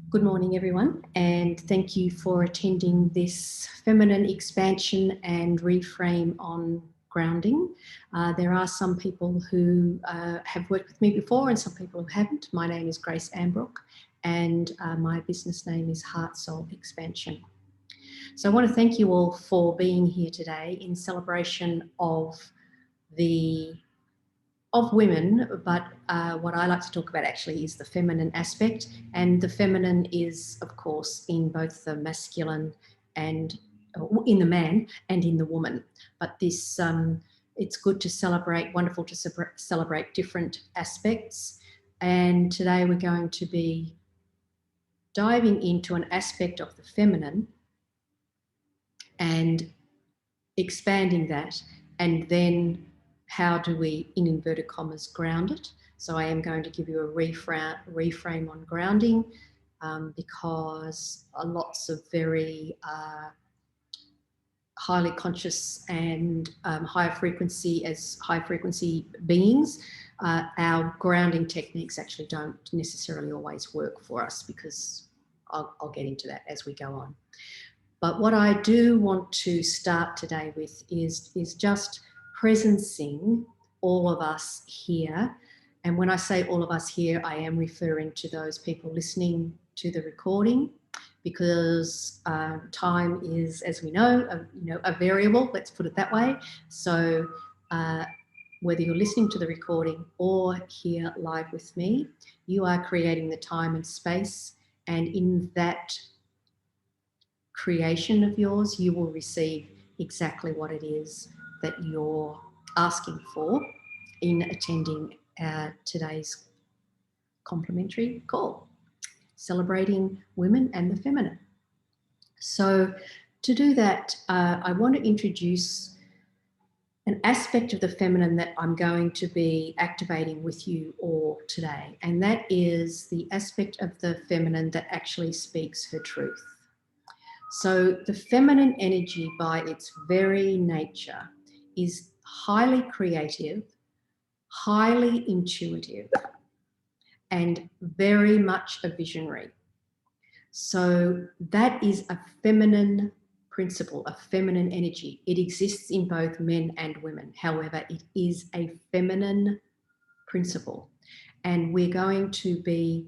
Good morning, everyone, and thank you for attending this feminine expansion and reframe on grounding. There are some people who have worked with me before and some people who haven't. My name is Grace Ambrook and my business name is Heart Soul Expansion. So I want to thank you all for being here today in celebration of women, but what I like to talk about actually is the feminine aspect, and the feminine is, of course, in both the masculine and in the man and in the woman. But this, it's good to celebrate, wonderful to celebrate different aspects. And today we're going to be diving into an aspect of the feminine and expanding that, and then how do we, in inverted commas, ground it? So I am going to give you a reframe on grounding because lots of very highly conscious and high frequency beings, our grounding techniques actually don't necessarily always work for us, because I'll get into that as we go on. But what I do want to start today with is just presencing all of us here. And when I say all of us here, I am referring to those people listening to the recording, because time is, as we know, a variable, let's put it that way. So whether you're listening to the recording or here live with me, you are creating the time and space, and in that creation of yours, you will receive exactly what it is that you're asking for in attending today's complimentary call, celebrating women and the feminine. So to do that, I want to introduce an aspect of the feminine that I'm going to be activating with you all today, and that is the aspect of the feminine that actually speaks her truth. So the feminine energy, by its very nature, is highly creative, highly intuitive, and very much a visionary. So that is a feminine principle, a feminine energy. It exists in both men and women. However, it is a feminine principle. And we're going to be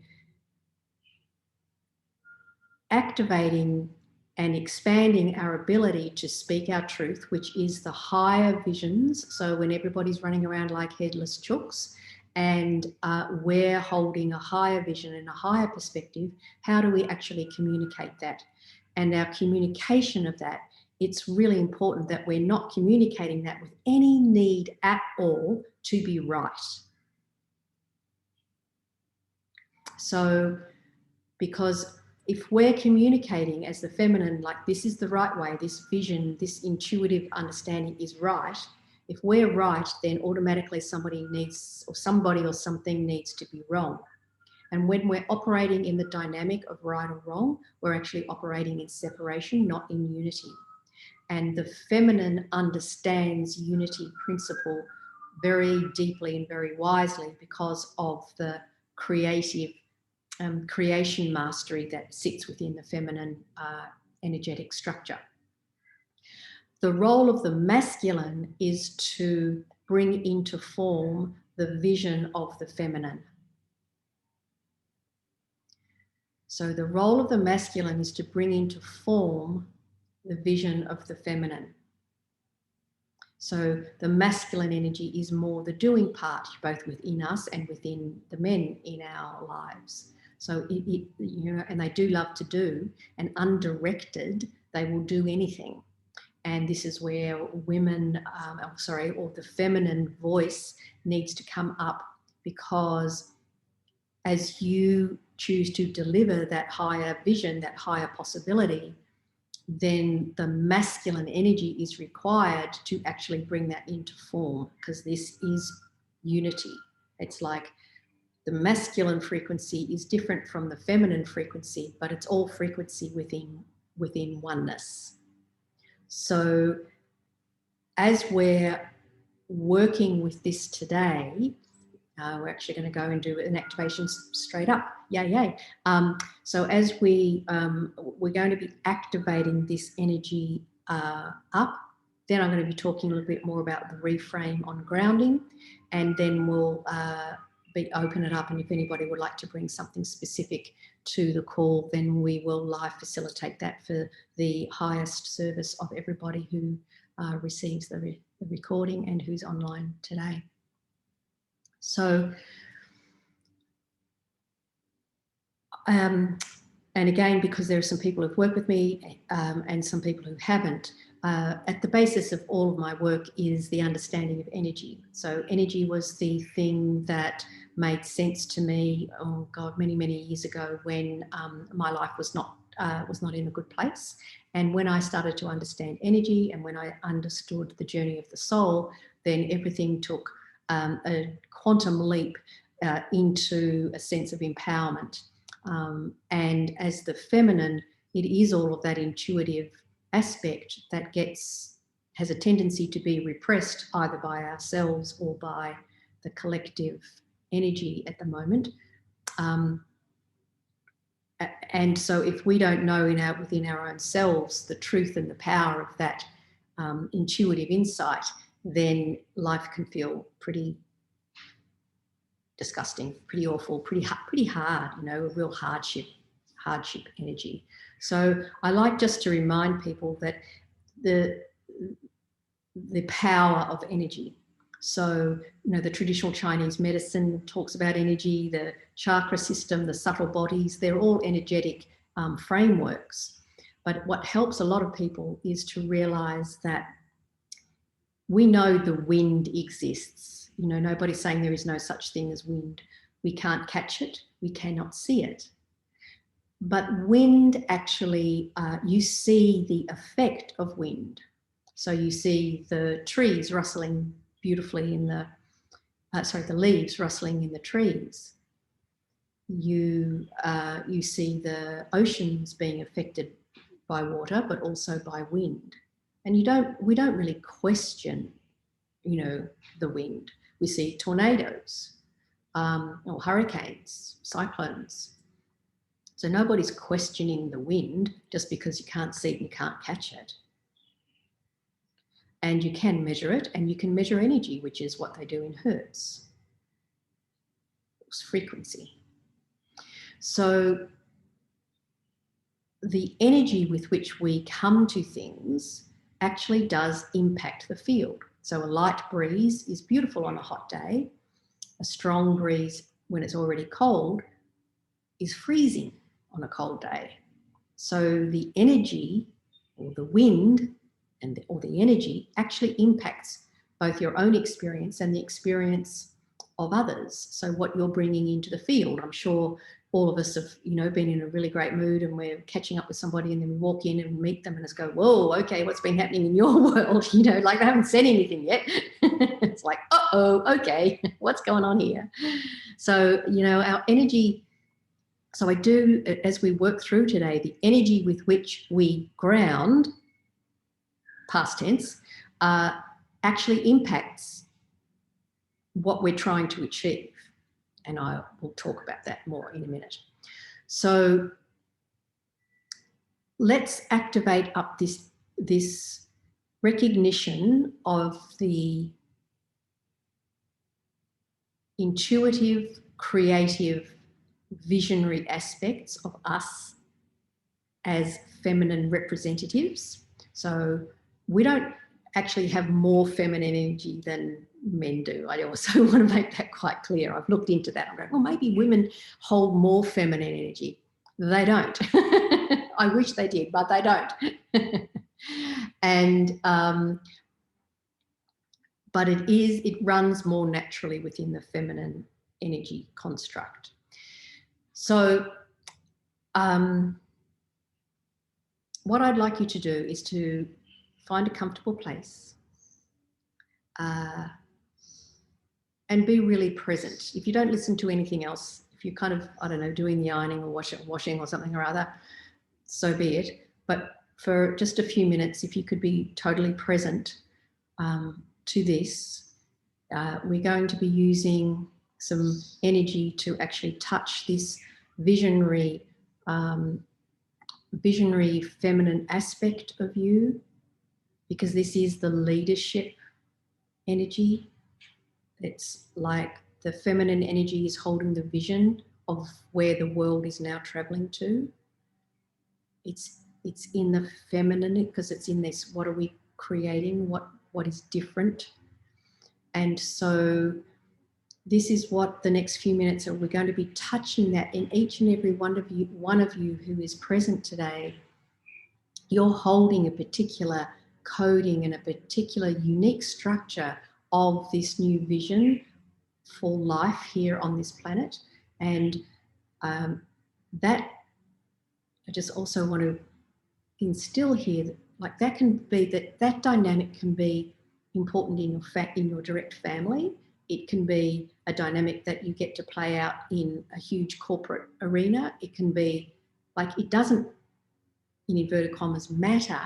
activating and expanding our ability to speak our truth, which is the higher visions. So when everybody's running around like headless chooks and we're holding a higher vision and a higher perspective, how do we actually communicate that? And our communication of that, it's really important that we're not communicating that with any need at all to be right. So, because if we're communicating as the feminine, like this is the right way, this vision, this intuitive understanding is right, if we're right, then automatically somebody or something needs to be wrong. And when we're operating in the dynamic of right or wrong, we're actually operating in separation, not in unity. And the feminine understands unity principle very deeply and very wisely because of the creation mastery that sits within the feminine energetic structure. The role of the masculine is to bring into form the vision of the feminine. So the role of the masculine is to bring into form the vision of the feminine. So the masculine energy is more the doing part, both within us and within the men in our lives. So, and they do love to do, and undirected, they will do anything. And this is where women, or the feminine voice needs to come up, because as you choose to deliver that higher vision, that higher possibility, then the masculine energy is required to actually bring that into form, because this is unity. It's like the masculine frequency is different from the feminine frequency, but it's all frequency within oneness. So as we're working with this today, We're actually going to go and do an activation straight up. Yay, yay. So as we're going to be activating this energy up, then I'm going to be talking a little bit more about the reframe on grounding, and then we'll open it up. And if anybody would like to bring something specific to the call, then we will live facilitate that for the highest service of everybody who receives the recording and who's online today. So, and again, because there are some people who've worked with me and some people who haven't, at the basis of all of my work is the understanding of energy. So energy was the thing that made sense to me, oh God, many, many years ago when my life was not in a good place. And when I started to understand energy and when I understood the journey of the soul, then everything took a quantum leap into a sense of empowerment. And as the feminine, it is all of that intuitive aspect that has a tendency to be repressed either by ourselves or by the collective energy at the moment. And so if we don't know within our own selves the truth and the power of that intuitive insight, then life can feel pretty disgusting, pretty awful, pretty hard, you know, a real hardship energy. So I like just to remind people that the power of energy. So, you know, the traditional Chinese medicine talks about energy, the chakra system, the subtle bodies, they're all energetic frameworks. But what helps a lot of people is to realize that we know the wind exists. You know, nobody's saying there is no such thing as wind. We can't catch it. We cannot see it. But wind actually, you see the effect of wind. So you see the trees rustling beautifully in the leaves rustling in the trees. You see the oceans being affected by water, but also by wind. And we don't really question, you know, the wind. We see tornadoes, or hurricanes, cyclones. So nobody's questioning the wind just because you can't see it and you can't catch it. And you can measure it, and you can measure energy, which is what they do in hertz. It's frequency. So the energy with which we come to things actually does impact the field. So a light breeze is beautiful on a hot day. A strong breeze, when it's already cold, is freezing on a cold day. So the energy, or the wind, or the energy actually impacts both your own experience and the experience of others. So what you're bringing into the field, I'm sure all of us have, you know, been in a really great mood and we're catching up with somebody and then we walk in and meet them and it's go, whoa, okay, what's been happening in your world? You know, like they haven't said anything yet. It's like, uh-oh, okay, what's going on here? So, you know, our energy, so I do, as we work through today, the energy with which we ground, past tense, actually impacts what we're trying to achieve. And I will talk about that more in a minute. So let's activate up this recognition of the intuitive, creative, visionary aspects of us as feminine representatives. So we don't actually have more feminine energy than men do. I also want to make that quite clear. I've looked into that. I'm going, well, maybe women hold more feminine energy. They don't. I wish they did, but they don't. And but it runs more naturally within the feminine energy construct. So what I'd like you to do is to find a comfortable place and be really present. If you don't listen to anything else, if you're kind of, I don't know, doing the ironing or washing or something or other, so be it. But for just a few minutes, if you could be totally present to this, we're going to be using some energy to actually touch this visionary, visionary feminine aspect of you, because this is the leadership energy. It's like the feminine energy is holding the vision of where the world is now traveling to. It's in the feminine, because it's in this, what are we creating, what is different. And so this is what the next few minutes are. We're going to be touching that in each and every one of you who is present today. You're holding a particular coding and a particular unique structure of this new vision for life here on this planet. And that I just also want to instill here, like that can be, that dynamic can be important in your direct family. It can be a dynamic that you get to play out in a huge corporate arena. It can be like, it doesn't, in inverted commas, matter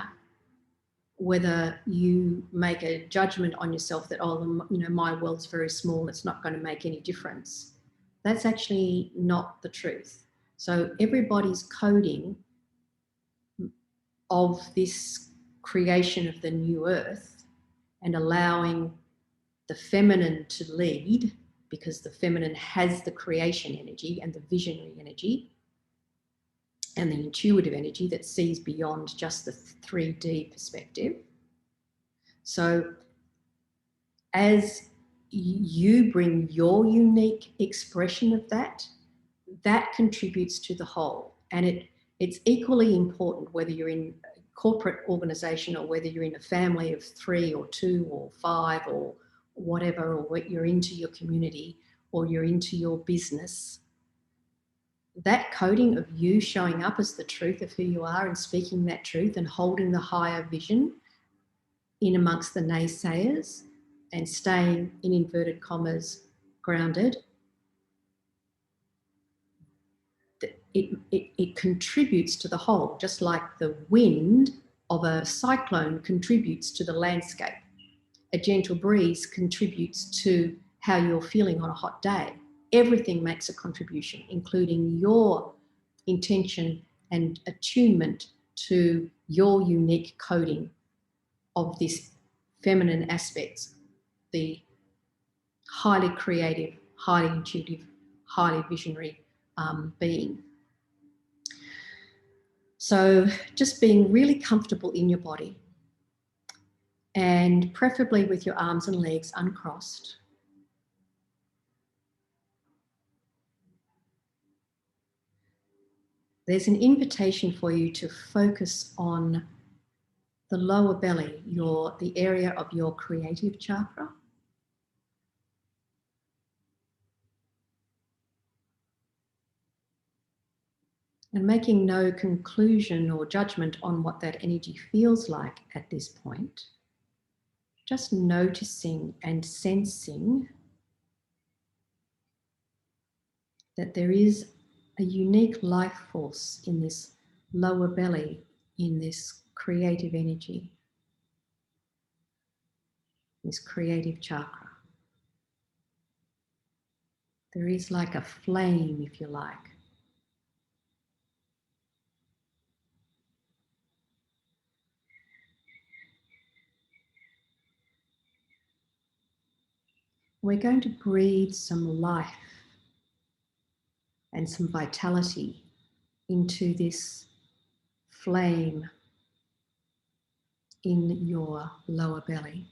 whether you make a judgment on yourself that, oh, you know, my world's very small, it's not going to make any difference. That's actually not the truth. So everybody's coding of this creation of the new earth and allowing the feminine to lead, because the feminine has the creation energy and the visionary energy and the intuitive energy that sees beyond just the 3D perspective. So as you bring your unique expression of that, that contributes to the whole. And it's equally important whether you're in a corporate organization or whether you're in a family of 3 or 2 or 5 or whatever, or what you're into your community or you're into your business. That coding of you showing up as the truth of who you are and speaking that truth and holding the higher vision in amongst the naysayers and staying, in inverted commas, grounded, it contributes to the whole, just like the wind of a cyclone contributes to the landscape. A gentle breeze contributes to how you're feeling on a hot day. Everything makes a contribution, including your intention and attunement to your unique coding of this feminine aspects, the highly creative, highly intuitive, highly visionary being. So just being really comfortable in your body, and preferably with your arms and legs uncrossed. There's an invitation for you to focus on the lower belly, the area of your creative chakra. And making no conclusion or judgment on what that energy feels like at this point. Just noticing and sensing that there is a unique life force in this lower belly, in this creative energy, this creative chakra. There is like a flame, if you like. We're going to breathe some life and some vitality into this flame in your lower belly.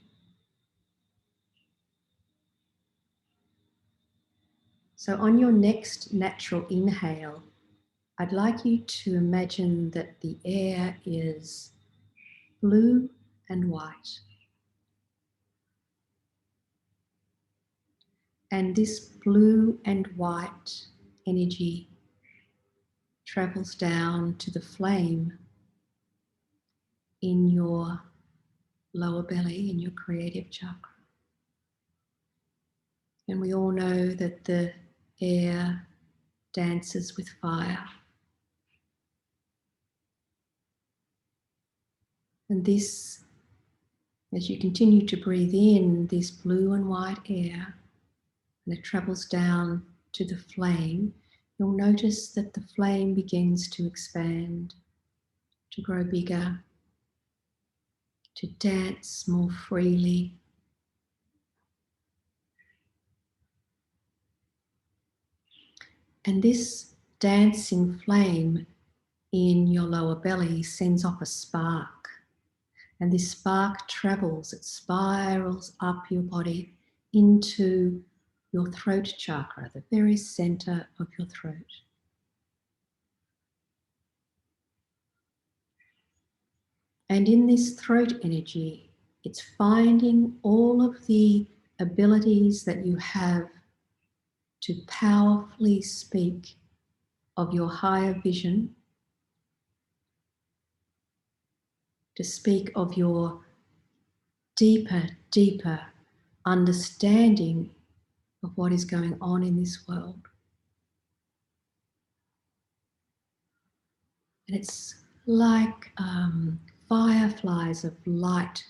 So on your next natural inhale, I'd like you to imagine that the air is blue and white. And this blue and white energy travels down to the flame in your lower belly, in your creative chakra. And we all know that the air dances with fire. And this, as you continue to breathe in this blue and white air, and it travels down to the flame, you'll notice that the flame begins to expand, to grow bigger, to dance more freely. And this dancing flame in your lower belly sends off a spark. And this spark travels, it spirals up your body into your throat chakra, the very center of your throat. And in this throat energy, it's finding all of the abilities that you have to powerfully speak of your higher vision, to speak of your deeper understanding of what is going on in this world. And it's like fireflies of light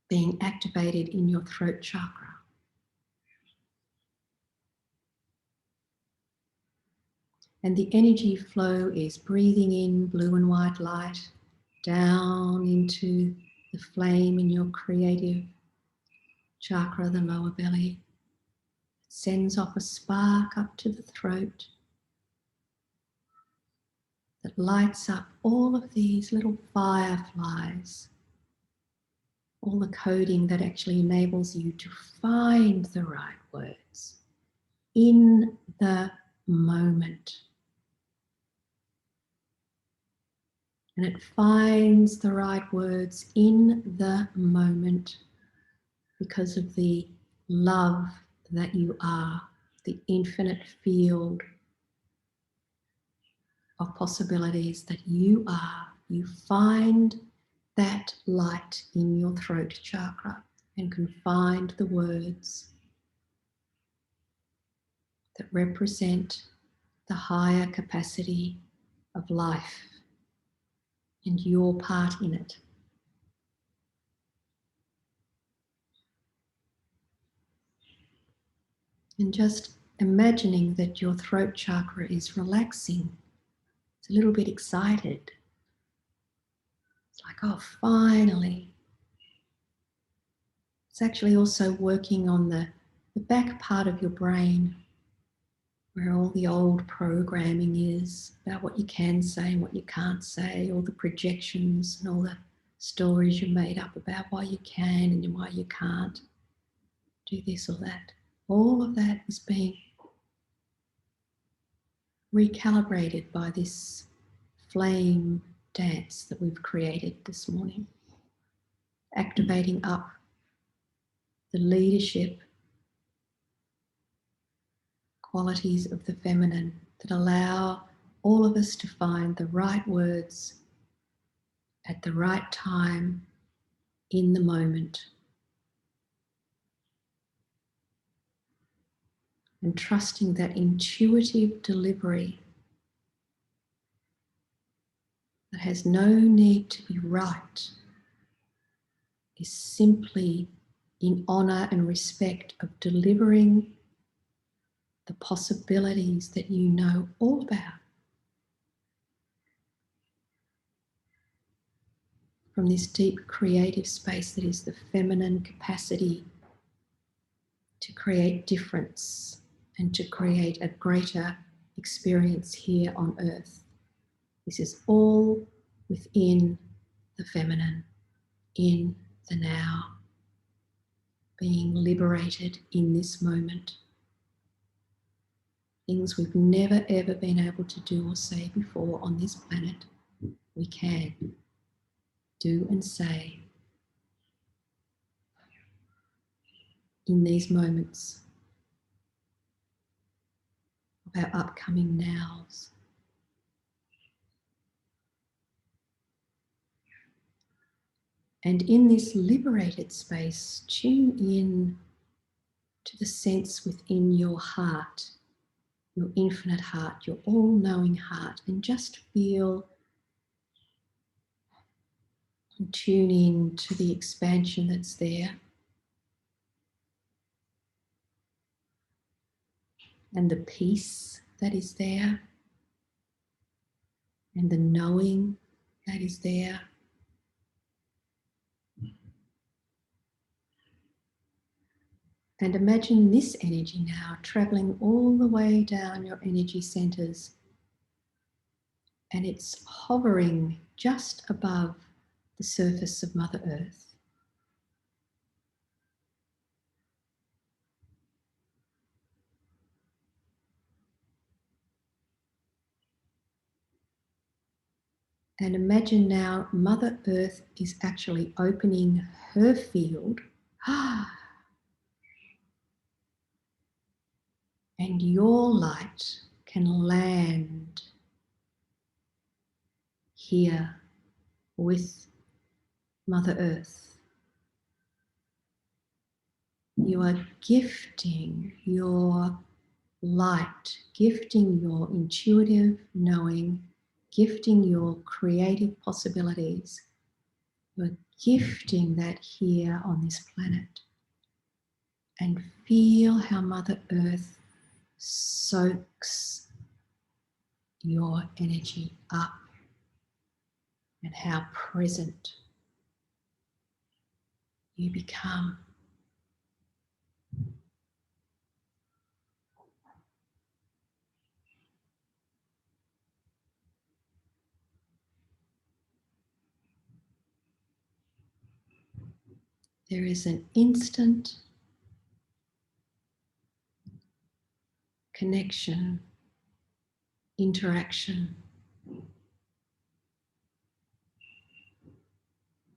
being activated in your throat chakra. And the energy flow is breathing in blue and white light down into the flame in your creative chakra, the lower belly. It sends off a spark up to the throat that lights up all of these little fireflies, all the coding that actually enables you to find the right words in the moment. And it finds the right words in the moment because of the love that you are, the infinite field of possibilities that you are. You find that light in your throat chakra and can find the words that represent the higher capacity of life and your part in it. And just imagining that your throat chakra is relaxing. It's a little bit excited. It's like, oh, finally. It's actually also working on the back part of your brain where all the old programming is about what you can say and what you can't say, all the projections and all the stories you made up about why you can and why you can't do this or that. All of that is being recalibrated by this flame dance that we've created this morning, activating up the leadership qualities of the feminine that allow all of us to find the right words at the right time in the moment. And trusting that intuitive delivery that has no need to be right is simply in honor and respect of delivering the possibilities that you know all about. From this deep creative space that is the feminine capacity to create difference and to create a greater experience here on earth. This is all within the feminine, in the now, being liberated in this moment. Things we've never ever been able to do or say before on this planet, we can do and say in these moments of our upcoming nows. And in this liberated space, tune in to the sense within your heart, your infinite heart, your all-knowing heart, and just feel and tune in to the expansion that's there. and the peace that is there, and the knowing that is there. And imagine this energy now traveling all the way down your energy centers, and it's hovering just above the surface of Mother Earth. And imagine now Mother Earth is actually opening her field. And your light can land here with Mother Earth. You are gifting your light, gifting your intuitive knowing, gifting your creative possibilities. You're gifting that here on this planet. And feel how Mother Earth soaks your energy up and how present you become. There is an instant connection, interaction,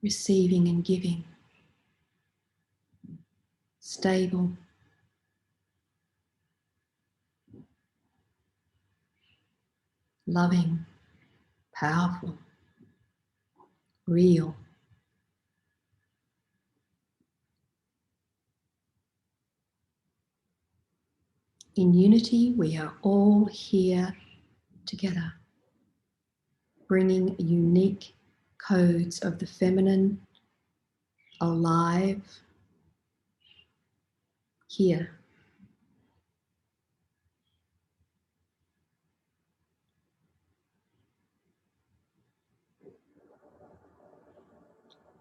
receiving and giving, stable, loving, powerful, real. In unity, we are all here together, bringing unique codes of the feminine alive here.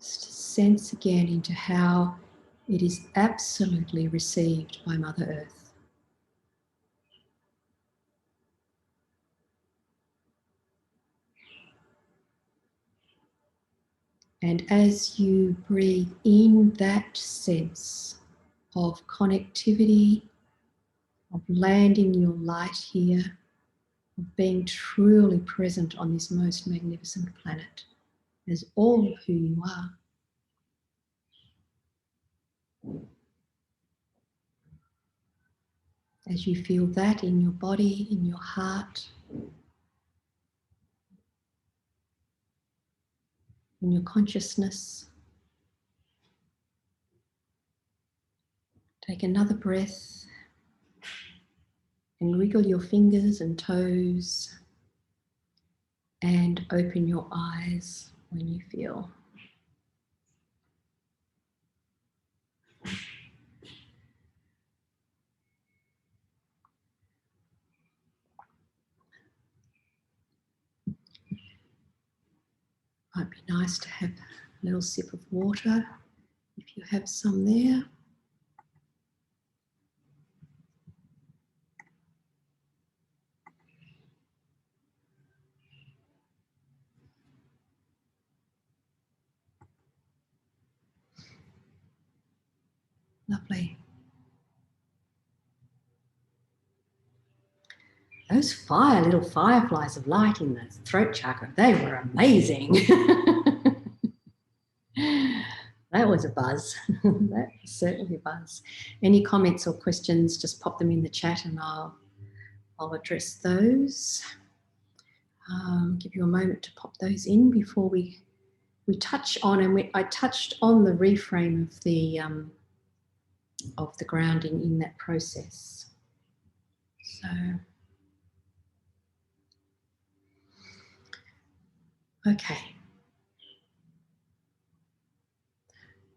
Sense again into how it is absolutely received by Mother Earth. And as you breathe in that sense of connectivity, of landing your light here, of being truly present on this most magnificent planet as all who you are, as you feel that in your body, in your heart, in your consciousness, take another breath and wriggle your fingers and toes and open your eyes when you feel. Might be nice to have a little sip of water if you have some there. Lovely. Those little fireflies of light in the throat chakra, they were amazing. That was a buzz. That was certainly a buzz. Any comments or questions, just pop them in the chat and I'll address those. Give you a moment to pop those in before we touch on, and I touched on the reframe of the grounding in that process. So, okay.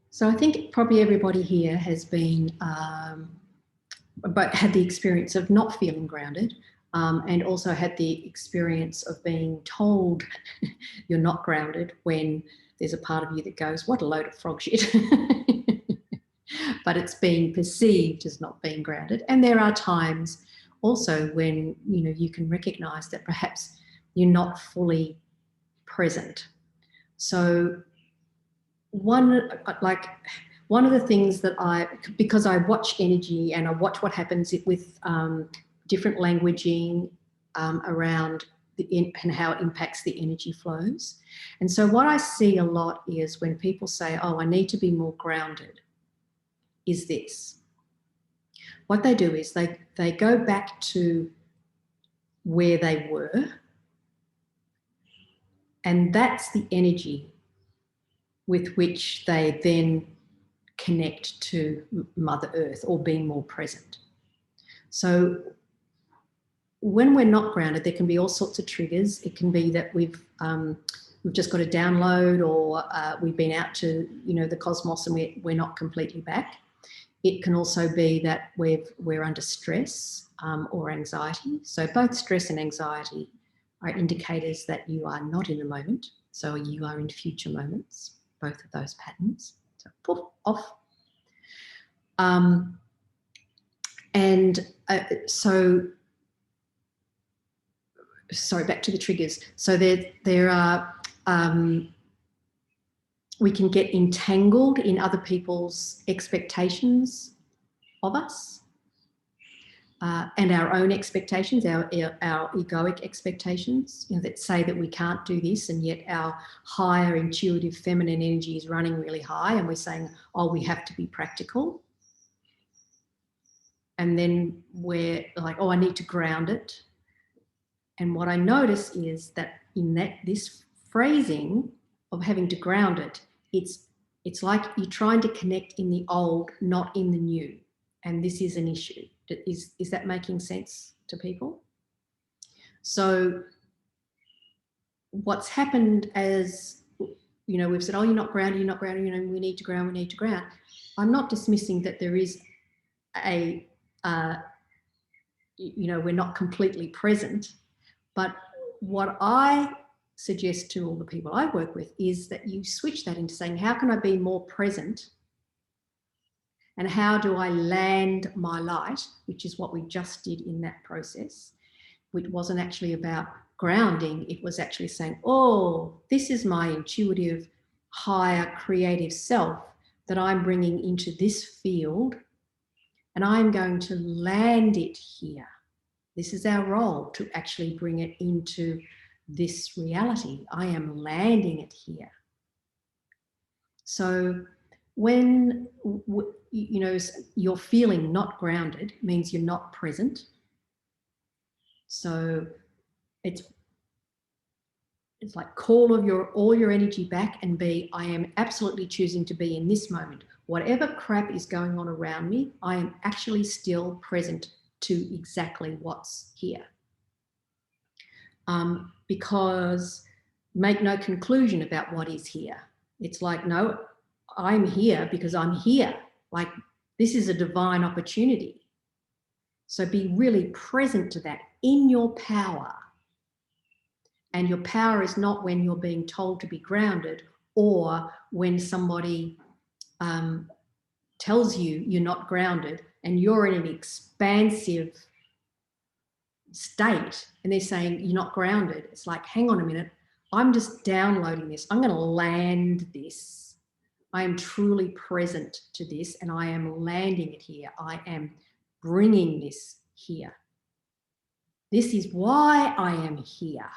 So I think probably everybody here has been but had the experience of not feeling grounded, and also had the experience of being told you're not grounded when there's a part of you that goes, what a load of frog shit. But it's being perceived as not being grounded. And there are times also when, you know, you can recognize that perhaps you're not fully present. So one of the things that because I watch energy and I watch what happens with different languaging around and how it impacts the energy flows. And so what I see a lot is when people say, oh, I need to be more grounded, is this. What they do is they go back to where they were, and that's the energy with which they then connect to Mother Earth or being more present. So when we're not grounded, there can be all sorts of triggers. It can be that we've just got a download, or we've been out to, you know, the cosmos and we're not completely back. It can also be that we're under stress or anxiety. So both stress and anxiety are indicators that you are not in the moment. So you are in future moments, both of those patterns. So poof, off. Sorry, back to the triggers. So there are, we can get entangled in other people's expectations of us, and our own expectations, our egoic expectations, you know, that say that we can't do this, and yet our higher intuitive feminine energy is running really high, and we're saying, oh, we have to be practical. And then we're like, oh, I need to ground it. And what I notice is that in this phrasing of having to ground it, it's like you're trying to connect in the old, not in the new. And this is an issue. Is that making sense to people? So what's happened as, you know, we've said, oh, you're not grounded, you know, we need to ground. I'm not dismissing that there is a, you know, we're not completely present. But what I suggest to all the people I work with is that you switch that into saying, how can I be more present? And how do I land my light, which is what we just did in that process, which wasn't actually about grounding. It was actually saying, oh, this is my intuitive, higher, creative self that I'm bringing into this field, and I'm going to land it here. This is our role, to actually bring it into this reality. I am landing it here. So when, you know, you're feeling not grounded, means you're not present. So it's like call all your energy back and be, I am absolutely choosing to be in this moment. Whatever crap is going on around me, I am actually still present to exactly what's here. Because make no conclusion about what is here. It's like, no, I'm here because I'm here. Like, this is a divine opportunity. So be really present to that in your power. And your power is not when you're being told to be grounded, or when somebody tells you you're not grounded and you're in an expansive state and they're saying you're not grounded. It's like, hang on a minute, I'm just downloading this. I'm going to land this. I am truly present to this, and I am landing it here. I am bringing this here. This is why I am here.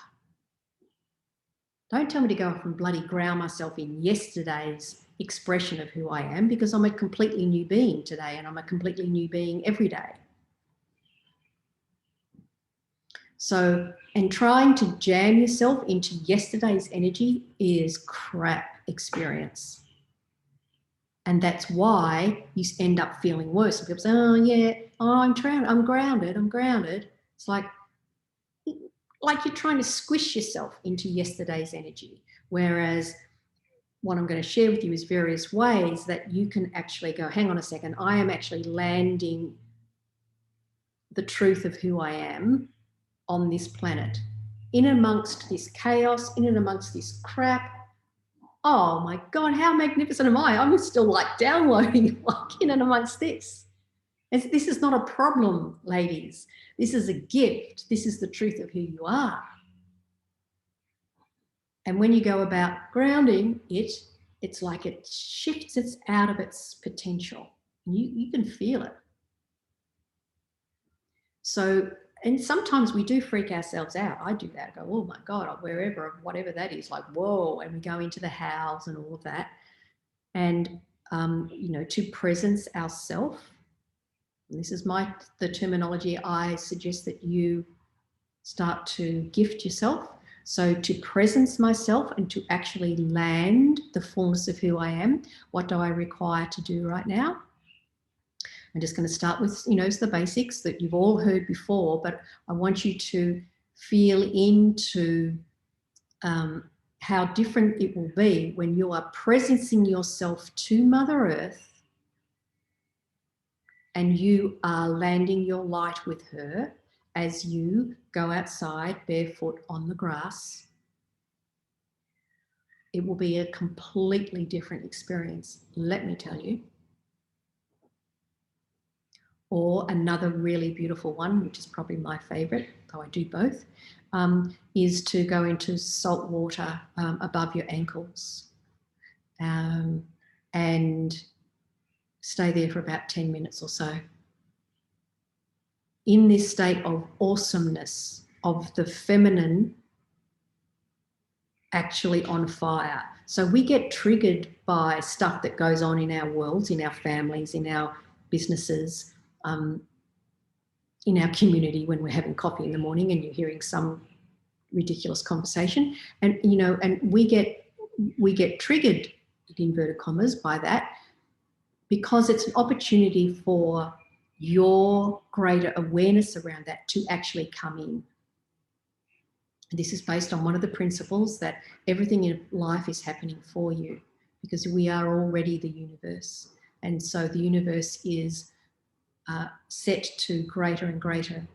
Don't tell me to go off and bloody ground myself in yesterday's expression of who I am, because I'm a completely new being today, and I'm a completely new being every day. So, and trying to jam yourself into yesterday's energy is crap experience. And that's why you end up feeling worse. And people say, oh yeah, oh, I'm grounded. It's like you're trying to squish yourself into yesterday's energy. Whereas what I'm going to share with you is various ways that you can actually go, hang on a second, I am actually landing the truth of who I am on this planet. In amongst this chaos, in and amongst this crap, oh my God, how magnificent am I? I'm still like downloading like in and amongst this. This is not a problem, ladies. This is a gift. This is the truth of who you are. And when you go about grounding it, it's like it shifts it out of its potential. You can feel it. So, and sometimes we do freak ourselves out. I do that. I go, oh my God, wherever, whatever that is, like, whoa. And we go into the house and all of that. And, to presence ourself. And this is the terminology I suggest that you start to gift yourself. So to presence myself and to actually land the fullness of who I am, what do I require to do right now? I'm just going to start with, the basics that you've all heard before, but I want you to feel into how different it will be when you are presencing yourself to Mother Earth and you are landing your light with her as you go outside barefoot on the grass. It will be a completely different experience, let me tell you. Or another really beautiful one, which is probably my favourite, though I do both, is to go into salt water above your ankles and stay there for about 10 minutes or so. In this state of awesomeness, of the feminine actually on fire. So we get triggered by stuff that goes on in our worlds, in our families, in our businesses, in our community when we're having coffee in the morning and you're hearing some ridiculous conversation. And, and we get triggered, in inverted commas, by that because it's an opportunity for your greater awareness around that to actually come in. This is based on one of the principles that everything in life is happening for you because we are already the universe. And so the universe is set to greater and greater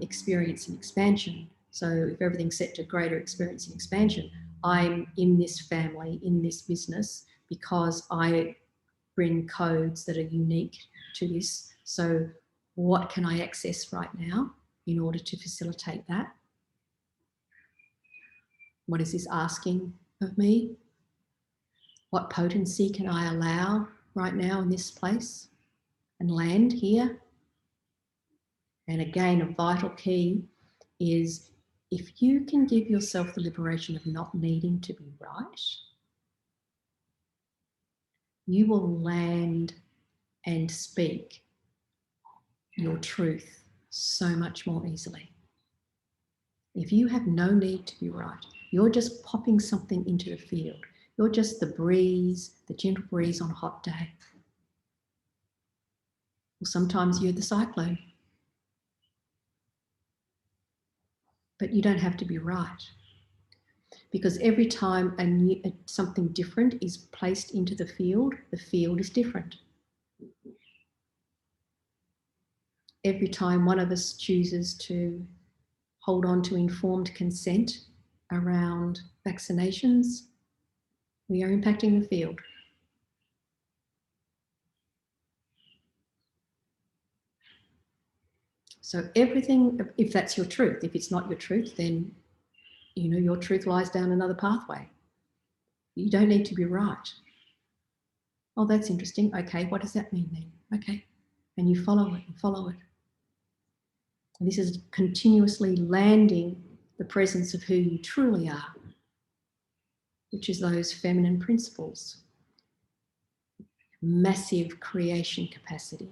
experience and expansion. So if everything's set to greater experience and expansion, I'm in this family, in this business, because I bring codes that are unique to this. So what can I access right now in order to facilitate that? What is this asking of me? What potency can I allow right now in this place and land here? And again, a vital key is if you can give yourself the liberation of not needing to be right, you will land and speak your truth so much more easily. If you have no need to be right, you're just popping something into the field. You're just the breeze, the gentle breeze on a hot day. Or sometimes you're the cyclone. But you don't have to be right. Because every time something different is placed into the field is different. Every time one of us chooses to hold on to informed consent around vaccinations, we are impacting the field. So everything, if that's your truth, if it's not your truth, then your truth lies down another pathway. You don't need to be right. Oh, that's interesting. Okay, what does that mean then? Okay. And you follow it and follow it. And this is continuously landing the presence of who you truly are, which is those feminine principles. Massive creation capacity,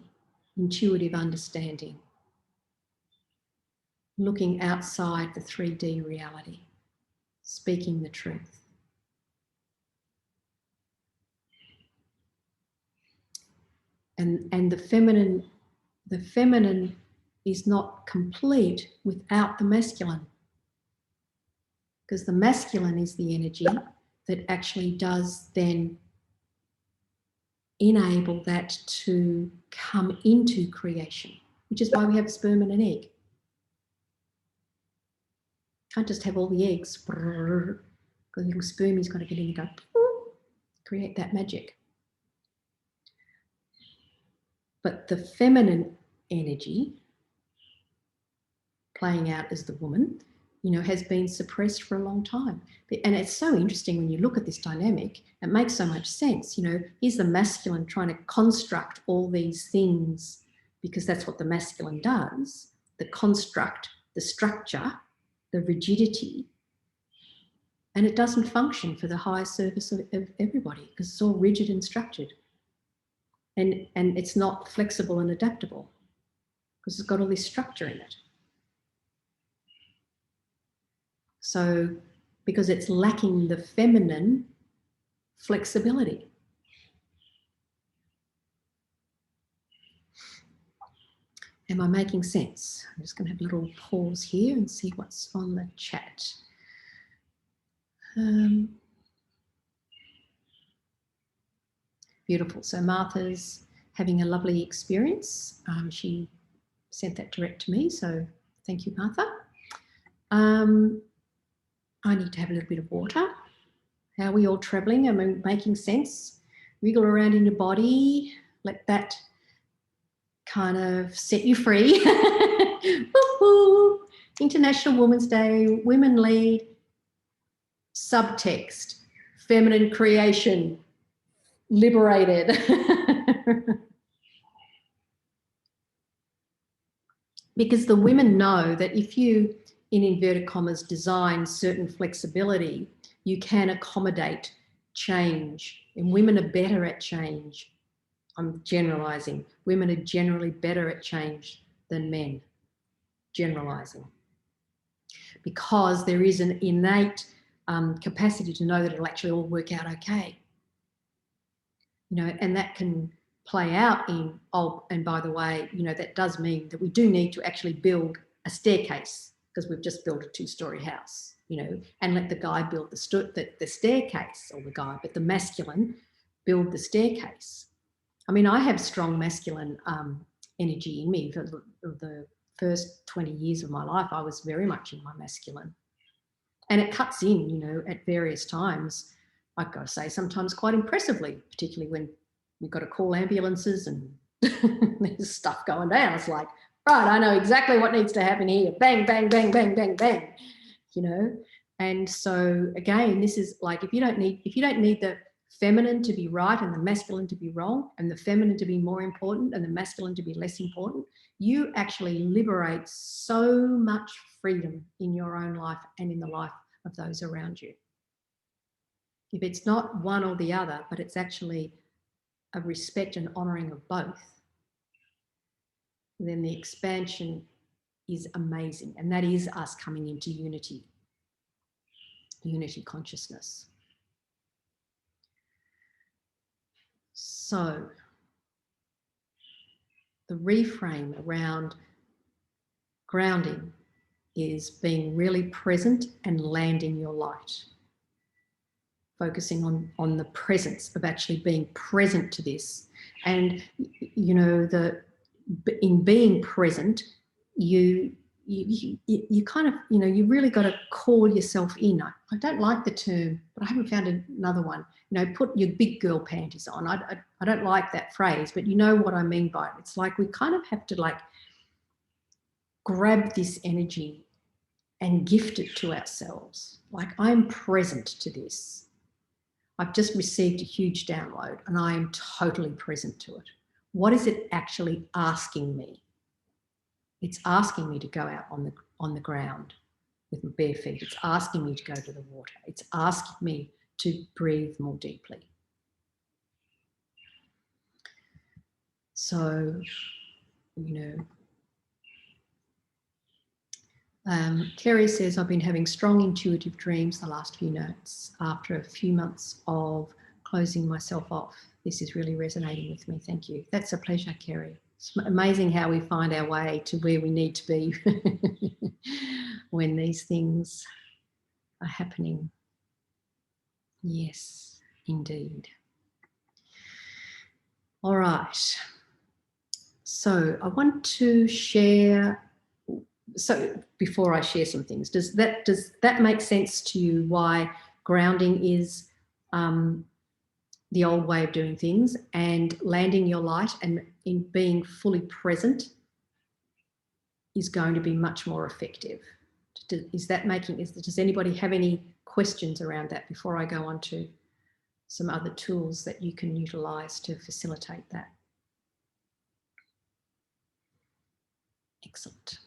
intuitive understanding, looking outside the 3D reality, speaking the truth. And the feminine is not complete without the masculine, because the masculine is the energy that actually does then enable that to come into creation, which is why we have sperm and an egg. Can't just have all the eggs. The little spermie's got to get in and go, create that magic. But the feminine energy playing out as the woman, you know, has been suppressed for a long time. And it's so interesting when you look at this dynamic, it makes so much sense. You know, here's the masculine trying to construct all these things because that's what the masculine does, the construct, the structure, the rigidity, and it doesn't function for the highest service of everybody because it's all rigid and structured. And it's not flexible and adaptable because it's got all this structure in it. So, because it's lacking the feminine flexibility. Am I making sense? I'm just going to have a little pause here and see what's on the chat. Beautiful. So Martha's having a lovely experience. She sent that direct to me, so thank you, Martha. I need to have a little bit of water. How are we all travelling? Am I making sense? Wriggle around in your body. Let that kind of set you free. Woo-hoo. International Women's Day, Women Lead, subtext, feminine creation, liberated. Because the women know that if you, in inverted commas, design certain flexibility, you can accommodate change. And women are better at change. I'm generalising. Women are generally better at change than men. Generalising. Because there is an innate capacity to know that it'll actually all work out okay. You know, and that can play out in, oh, and by the way, you know, that does mean that we do need to actually build a staircase because we've just built a 2-story house, you know, and let the guy build the staircase, or the guy, but the masculine build the staircase. I mean, I have strong masculine energy in me. For the first 20 years of my life, I was very much in my masculine. And it cuts in, you know, at various times. I've got to say, sometimes quite impressively, particularly when we've got to call ambulances and there's stuff going down. It's like, right, I know exactly what needs to happen here. Bang, bang, bang, bang, bang, bang, you know. And so again, this is like, if you don't need the feminine to be right and the masculine to be wrong, and the feminine to be more important and the masculine to be less important, you actually liberate so much freedom in your own life and in the life of those around you. If it's not one or the other, but it's actually a respect and honouring of both, then the expansion is amazing. And that is us coming into unity consciousness. So the reframe around grounding is being really present and landing your light. Focusing on the presence of actually being present to this. And, you know, in being present, you kind of, you know, you really got to call yourself in. I don't like the term, but I haven't found another one. You know, put your big girl panties on. I don't like that phrase, but you know what I mean by it. It's like we kind of have to like grab this energy and gift it to ourselves. Like, I'm present to this. I've just received a huge download and I am totally present to it. What is it actually asking me? It's asking me to go out on the ground with my bare feet. It's asking me to go to the water. It's asking me to breathe more deeply. So, you know, Kerry says, I've been having strong intuitive dreams the last few nights after a few months of closing myself off. This is really resonating with me. Thank you. That's a pleasure, Kerry. It's amazing how we find our way to where we need to be when these things are happening. Yes, indeed. All right. So I want to share, so before I share some things, does that make sense to you, why grounding is the old way of doing things, and landing your light and in being fully present is going to be much more effective? Does anybody have any questions around that before I go on to some other tools that you can utilize to facilitate that? Excellent.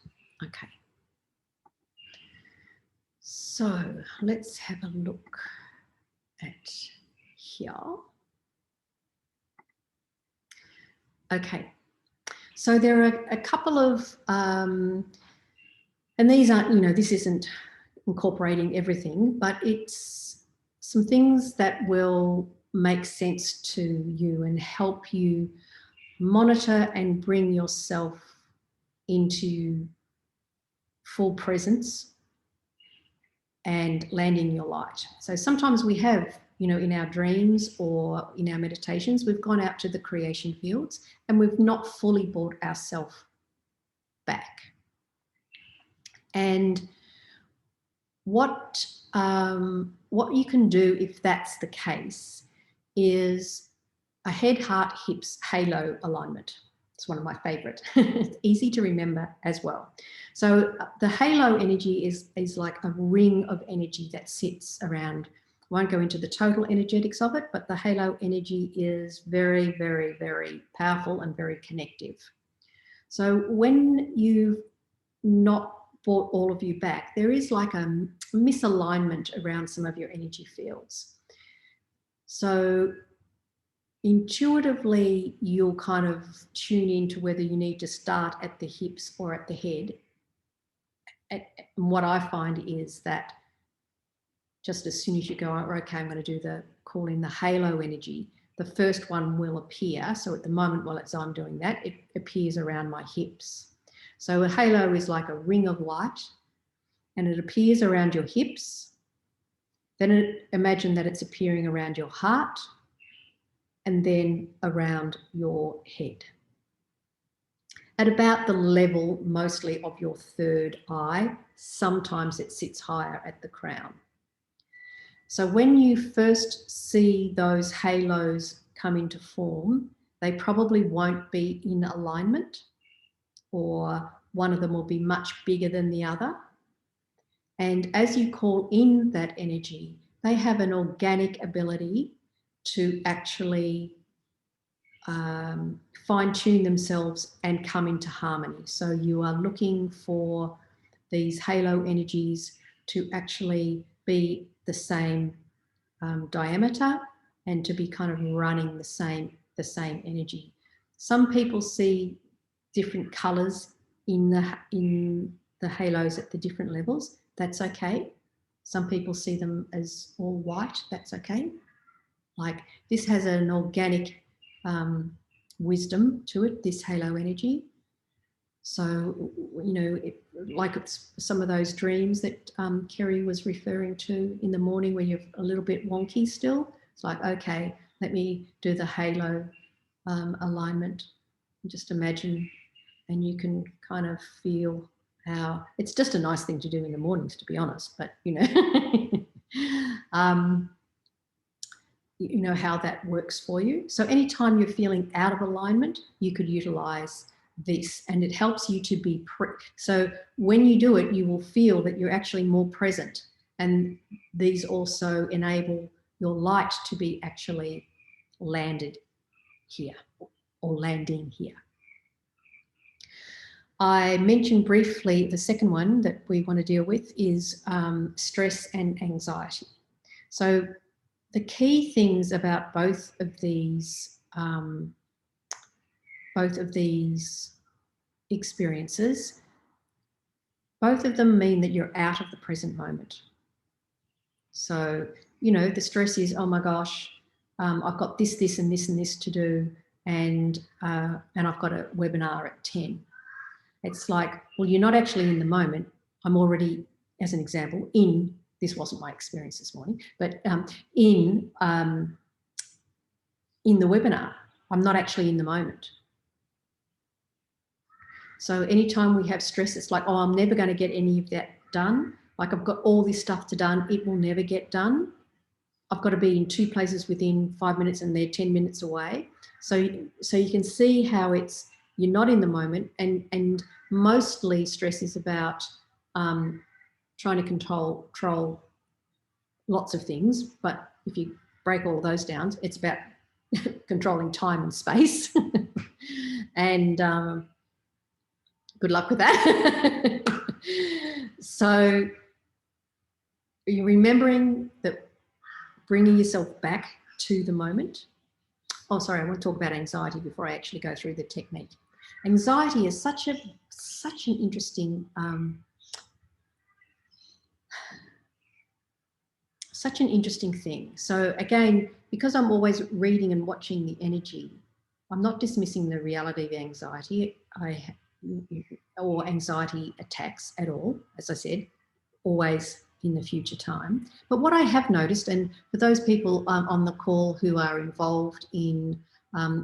Okay. So let's have a look at here. Okay. So there are a couple of, and these aren't, this isn't incorporating everything, but it's some things that will make sense to you and help you monitor and bring yourself into full presence and landing your light. So sometimes we have, in our dreams or in our meditations, we've gone out to the creation fields and we've not fully brought ourselves back. And what you can do if that's the case is a head, heart, hips, halo alignment. It's one of my favorite. It's easy to remember as well. So the halo energy is like a ring of energy that sits around. I won't go into the total energetics of it, but the halo energy is very, very, very powerful and very connective. So when you've not brought all of you back, there is like a misalignment around some of your energy fields. So intuitively, you'll kind of tune into whether you need to start at the hips or at the head. And what I find is that just as soon as you go, okay, I'm going to do call in the halo energy, the first one will appear. So at the moment, while I'm doing that, it appears around my hips. So a halo is like a ring of light, and it appears around your hips. Then imagine that it's appearing around your heart, and then around your head. At about the level mostly of your third eye, sometimes it sits higher at the crown. So when you first see those halos come into form, they probably won't be in alignment, or one of them will be much bigger than the other. And as you call in that energy, they have an organic ability to actually fine-tune themselves and come into harmony. So you are looking for these halo energies to actually be the same diameter and to be kind of running the same energy. Some people see different colors in the halos at the different levels. That's okay. Some people see them as all white. That's okay. Like, this has an organic wisdom to it, this halo energy. So, like it's some of those dreams that Kerry was referring to in the morning where you're a little bit wonky still. It's like, okay, let me do the halo alignment. Just imagine, and you can kind of feel how it's just a nice thing to do in the mornings, to be honest, but how that works for you. So anytime you're feeling out of alignment, you could utilize this, and it helps you to be so when you do it, you will feel that you're actually more present, and these also enable your light to be actually landed here or landing here. I mentioned briefly the second one that we want to deal with is stress and anxiety. So the key things about both of these experiences, both of them mean that you're out of the present moment. So, the stress is, oh my gosh, I've got this, this, and this, and this to do, and I've got a webinar at 10. It's like, well, you're not actually in the moment. I'm already, as an example, this wasn't my experience this morning, but in the webinar, I'm not actually in the moment. So anytime we have stress, it's like, oh, I'm never going to get any of that done. Like, I've got all this stuff to done. It will never get done. I've got to be in 2 places within 5 minutes and they're 10 minutes away. So you can see how you're not in the moment, and mostly stress is about trying to control lots of things. But if you break all those down, it's about controlling time and space. And good luck with that. So you're remembering that, bringing yourself back to the moment. Oh, sorry, I want to talk about anxiety before I actually go through the technique. Anxiety is such an interesting thing. So again, because I'm always reading and watching the energy, I'm not dismissing the reality of anxiety or anxiety attacks at all, as I said, always in the future time. But what I have noticed, and for those people on the call who are involved in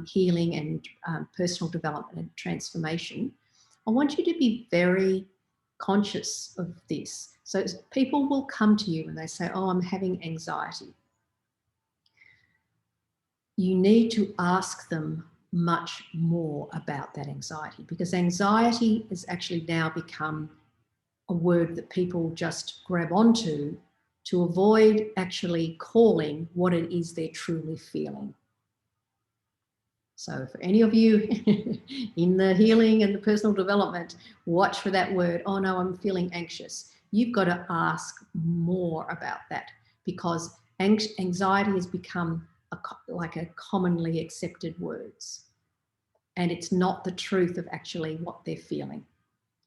healing and personal development and transformation, I want you to be very conscious of this. So people will come to you and they say, oh, I'm having anxiety. You need to ask them much more about that anxiety, because anxiety has actually now become a word that people just grab onto to avoid actually calling what it is they're truly feeling. So for any of you in the healing and the personal development, watch for that word. Oh no, I'm feeling anxious. You've got to ask more about that, because anxiety has become like a commonly accepted words, and it's not the truth of actually what they're feeling.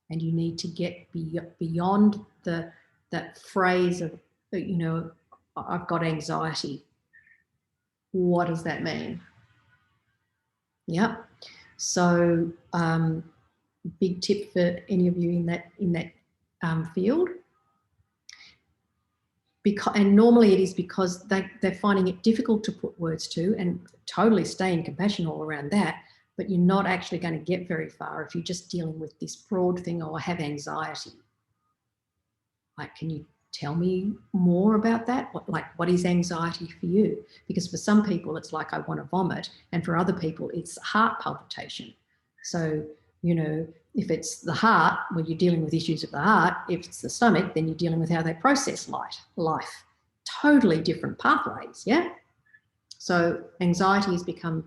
And you need to get beyond that phrase of, you know, I've got anxiety. What does that mean? Yeah. So big tip for any of you in that field. And normally it is because they're finding it difficult to put words to, and totally stay in compassion all around that. But you're not actually going to get very far if you're just dealing with this broad thing, oh, I have anxiety. Like, can you tell me more about that? What is anxiety for you? Because for some people, it's like, I want to vomit. And for other people, it's heart palpitation. So, you know, if it's the heart, when you're dealing with issues of the heart, if it's the stomach, then you're dealing with how they process life. Totally different pathways, yeah? So anxiety has become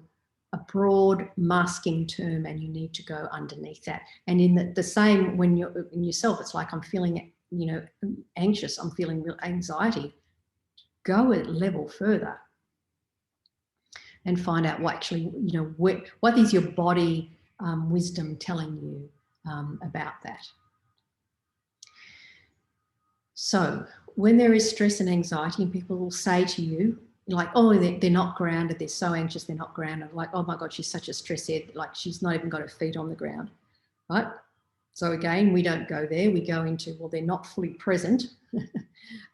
a broad masking term, and you need to go underneath that. And in the same, when you're in yourself, it's like, I'm feeling, you know, anxious, I'm feeling real anxiety. Go a level further and find out what actually, you know, what is your body wisdom telling you about that. So when there is stress and anxiety, and people will say to you, like, oh, they're not grounded, they're so anxious, they're not grounded. Like, oh my God, she's such a stress head, like she's not even got her feet on the ground, right? So again, we don't go there. We go into, well, they're not fully present.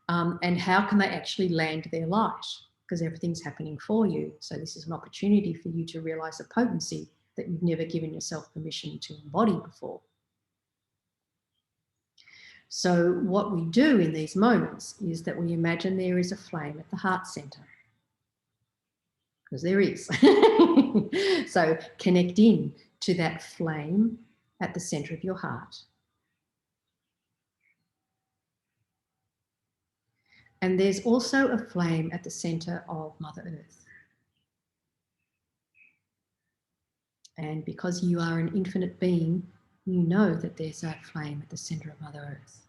And how can they actually land their light? Because everything's happening for you. So this is an opportunity for you to realize a potency that you've never given yourself permission to embody before. So what we do in these moments is that we imagine there is a flame at the heart center. Because there is. So connect in to that flame at the center of your heart. And there's also a flame at the center of Mother Earth. And because you are an infinite being, you know that there's that flame at the center of Mother Earth.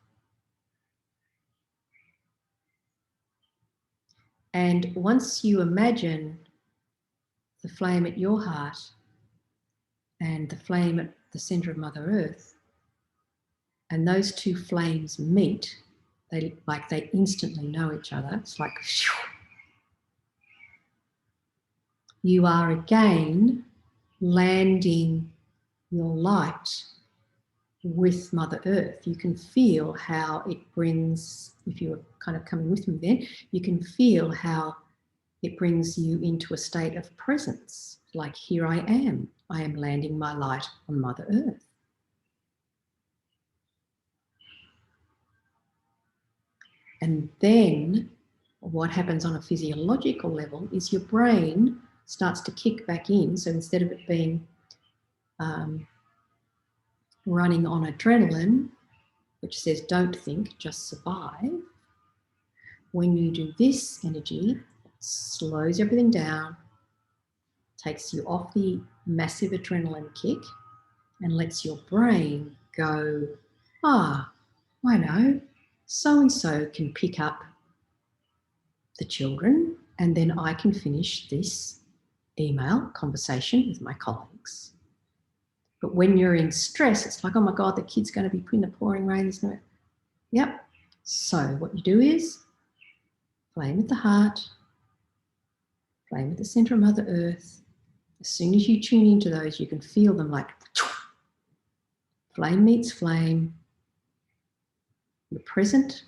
And once you imagine the flame at your heart and the flame at the center of Mother Earth, and those two flames meet, they instantly know each other. It's like, phew. You are again landing your light with Mother Earth. You can feel how it brings, if you're kind of coming with me then, you can feel how it brings you into a state of presence. Like, here I am landing my light on Mother Earth. And then what happens on a physiological level is your brain starts to kick back in. So instead of it being running on adrenaline, which says don't think, just survive, when you do this energy, it slows everything down, takes you off the massive adrenaline kick, and lets your brain go, I know, so-and-so can pick up the children, and then I can finish this email conversation with my colleagues. But when you're in stress, it's like, oh my God, the kid's going to be put in the pouring rain. Yep. So what you do is flame at the heart, flame at the center of Mother Earth. As soon as you tune into those, you can feel them like flame meets flame. You're present.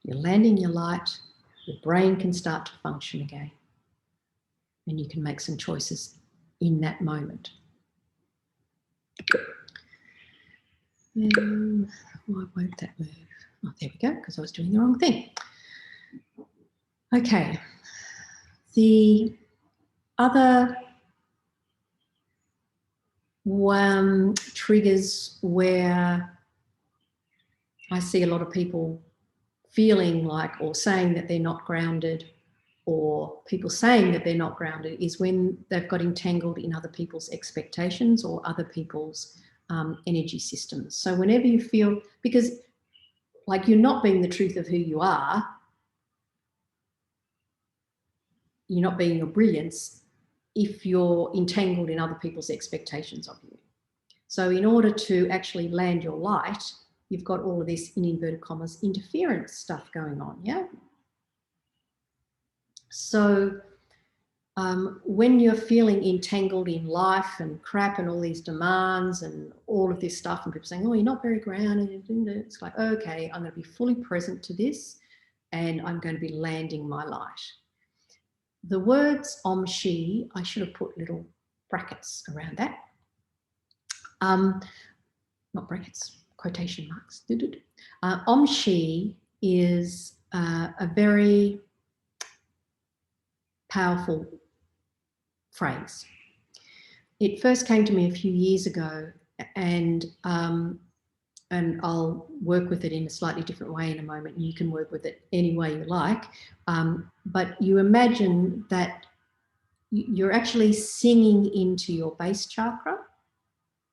You're landing your light. Your brain can start to function again. And you can make some choices in that moment. Why won't that move? Oh, there we go, because I was doing the wrong thing. Okay. The other triggers where I see a lot of people feeling like or saying that they're not grounded, or people saying that they're not grounded, is when they've got entangled in other people's expectations or other people's energy systems. So whenever you feel, because like you're not being the truth of who you are, you're not being your brilliance if you're entangled in other people's expectations of you. So in order to actually land your light, you've got all of this, in inverted commas, interference stuff going on, yeah? So when you're feeling entangled in life and crap and all these demands and all of this stuff, and people saying, oh, you're not very grounded, it's like, okay, I'm going to be fully present to this and I'm going to be landing my light. The words Om Shi, I should have put little brackets around that. Not brackets, quotation marks. Om Shi is a very powerful phrase. It first came to me a few years ago, and I'll work with it in a slightly different way in a moment, and you can work with it any way you like. But you imagine that you're actually singing into your base chakra,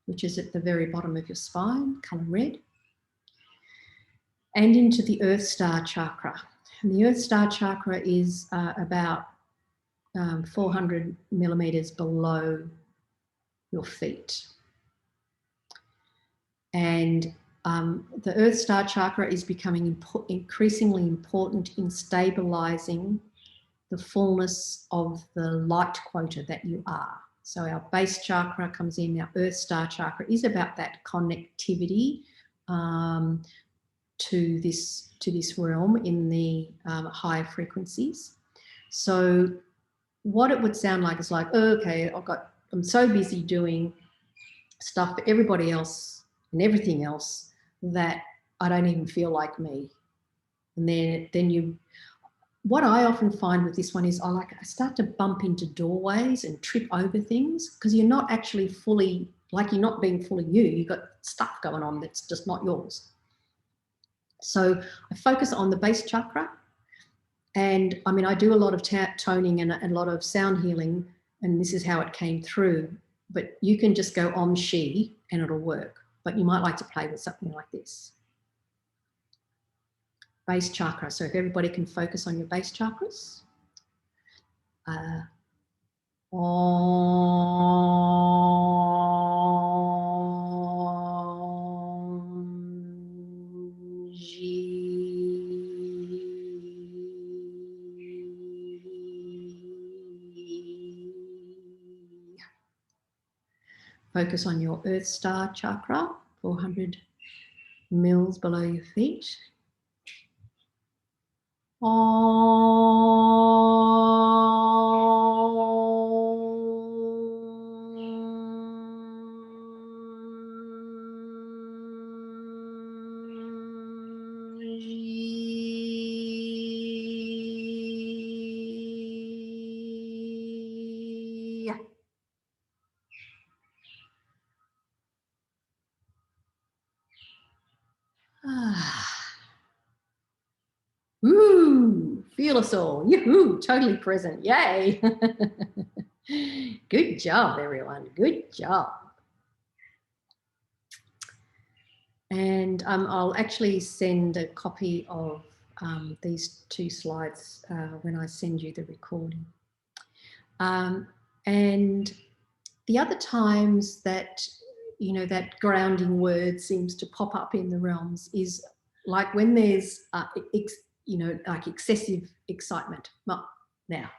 which is at the very bottom of your spine, colour red, and into the Earth Star chakra. And the Earth Star chakra is about 400 millimeters below your feet. And the Earth Star chakra is becoming increasingly important in stabilizing the fullness of the light quota that you are. So our base chakra comes in, our Earth Star chakra is about that connectivity to this realm in the higher frequencies. So what it would sound like is like, oh, okay, I'm so busy doing stuff for everybody else and everything else that I don't even feel like me. And then what I often find with this one is I start to bump into doorways and trip over things because you're not actually fully, like you're not being fully you. You've got stuff going on that's just not yours. So I focus on the base chakra. And I mean, I do a lot of toning and a lot of sound healing, and this is how it came through. But you can just go Om Shi and it'll work. But you might like to play with something like this. Base chakra. So if everybody can focus on your base chakras. Om Ji. Focus on your Earth Star chakra, 400 mils below your feet. Ooh, feel us all. Yoo-hoo, totally present. Yay. Good job, everyone. Good job. And I'll actually send a copy of these 2 slides when I send you the recording. And the other times that, you know, that grounding word seems to pop up in the realms is like when there's, you know, like excessive excitement. Now,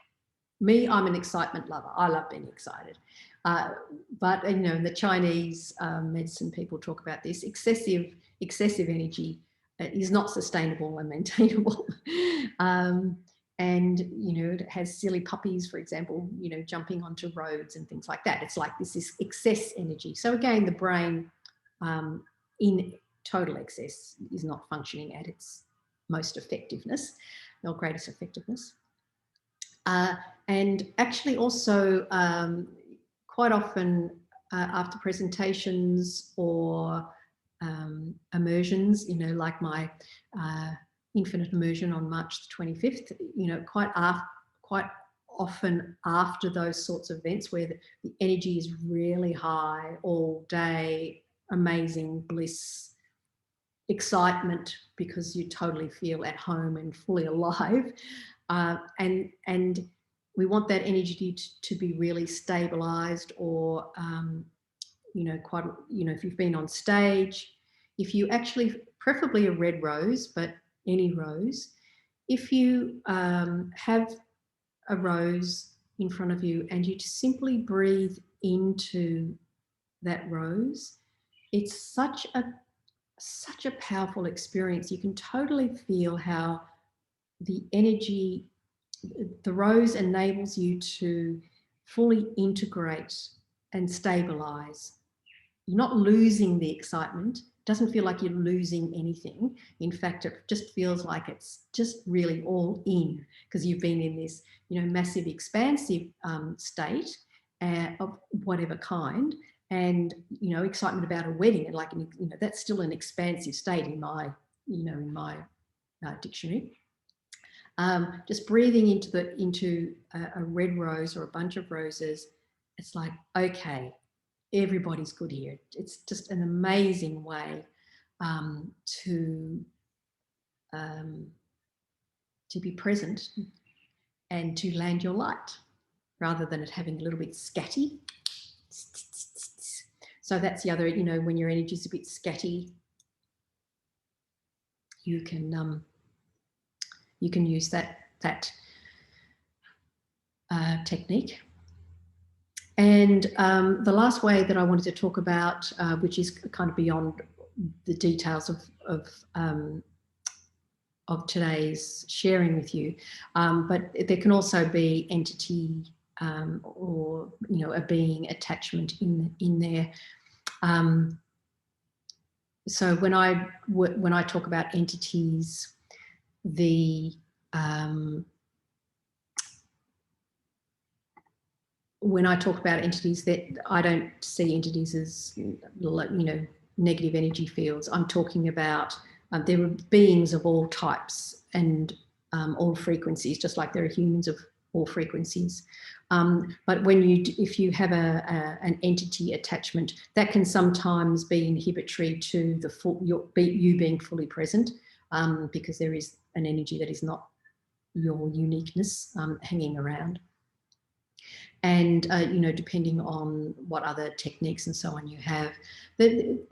me, I'm an excitement lover. I love being excited. But, you know, the Chinese medicine people talk about this. Excessive energy is not sustainable and maintainable. And, you know, it has silly puppies, for example, you know, jumping onto roads and things like that. It's like this is excess energy. So again, the brain in total excess is not functioning at its most effectiveness or greatest effectiveness. And actually also quite often after presentations or immersions, you know, like my infinite immersion on March the 25th, you know, quite often after those sorts of events where the energy is really high all day, amazing bliss, excitement because you totally feel at home and fully alive, and we want that energy to be really stabilized, or you know, quite, you know, if you've been on stage, if you actually, preferably a red rose, but any rose, if you have a rose in front of you and you just simply breathe into that rose, it's such a powerful experience. You can totally feel how the energy, the rose enables you to fully integrate and stabilize. You're not losing the excitement. It doesn't feel like you're losing anything. In fact, it just feels like it's just really all in, because you've been in this, you know, massive expansive state of whatever kind. And, you know, excitement about a wedding, and like, you know, that's still an expansive state in my, you know, in my dictionary. Just breathing into a red rose or a bunch of roses, it's like, okay, everybody's good here. It's just an amazing way to be present and to land your light, rather than it having a little bit scatty. So that's the other, you know, when your energy is a bit scatty, you can use that technique. And the last way that I wanted to talk about, which is kind of beyond the details of today's sharing with you, but there can also be entity or, you know, a being attachment in there. So when I talk about entities, when I talk about entities, that I don't see entities as, you know, negative energy fields. I'm talking about there are beings of all types and all frequencies, just like there are humans of all frequencies. But if you have an entity attachment, that can sometimes be inhibitory to you being fully present, because there is an energy that is not your uniqueness hanging around. And you know, depending on what other techniques and so on you have, an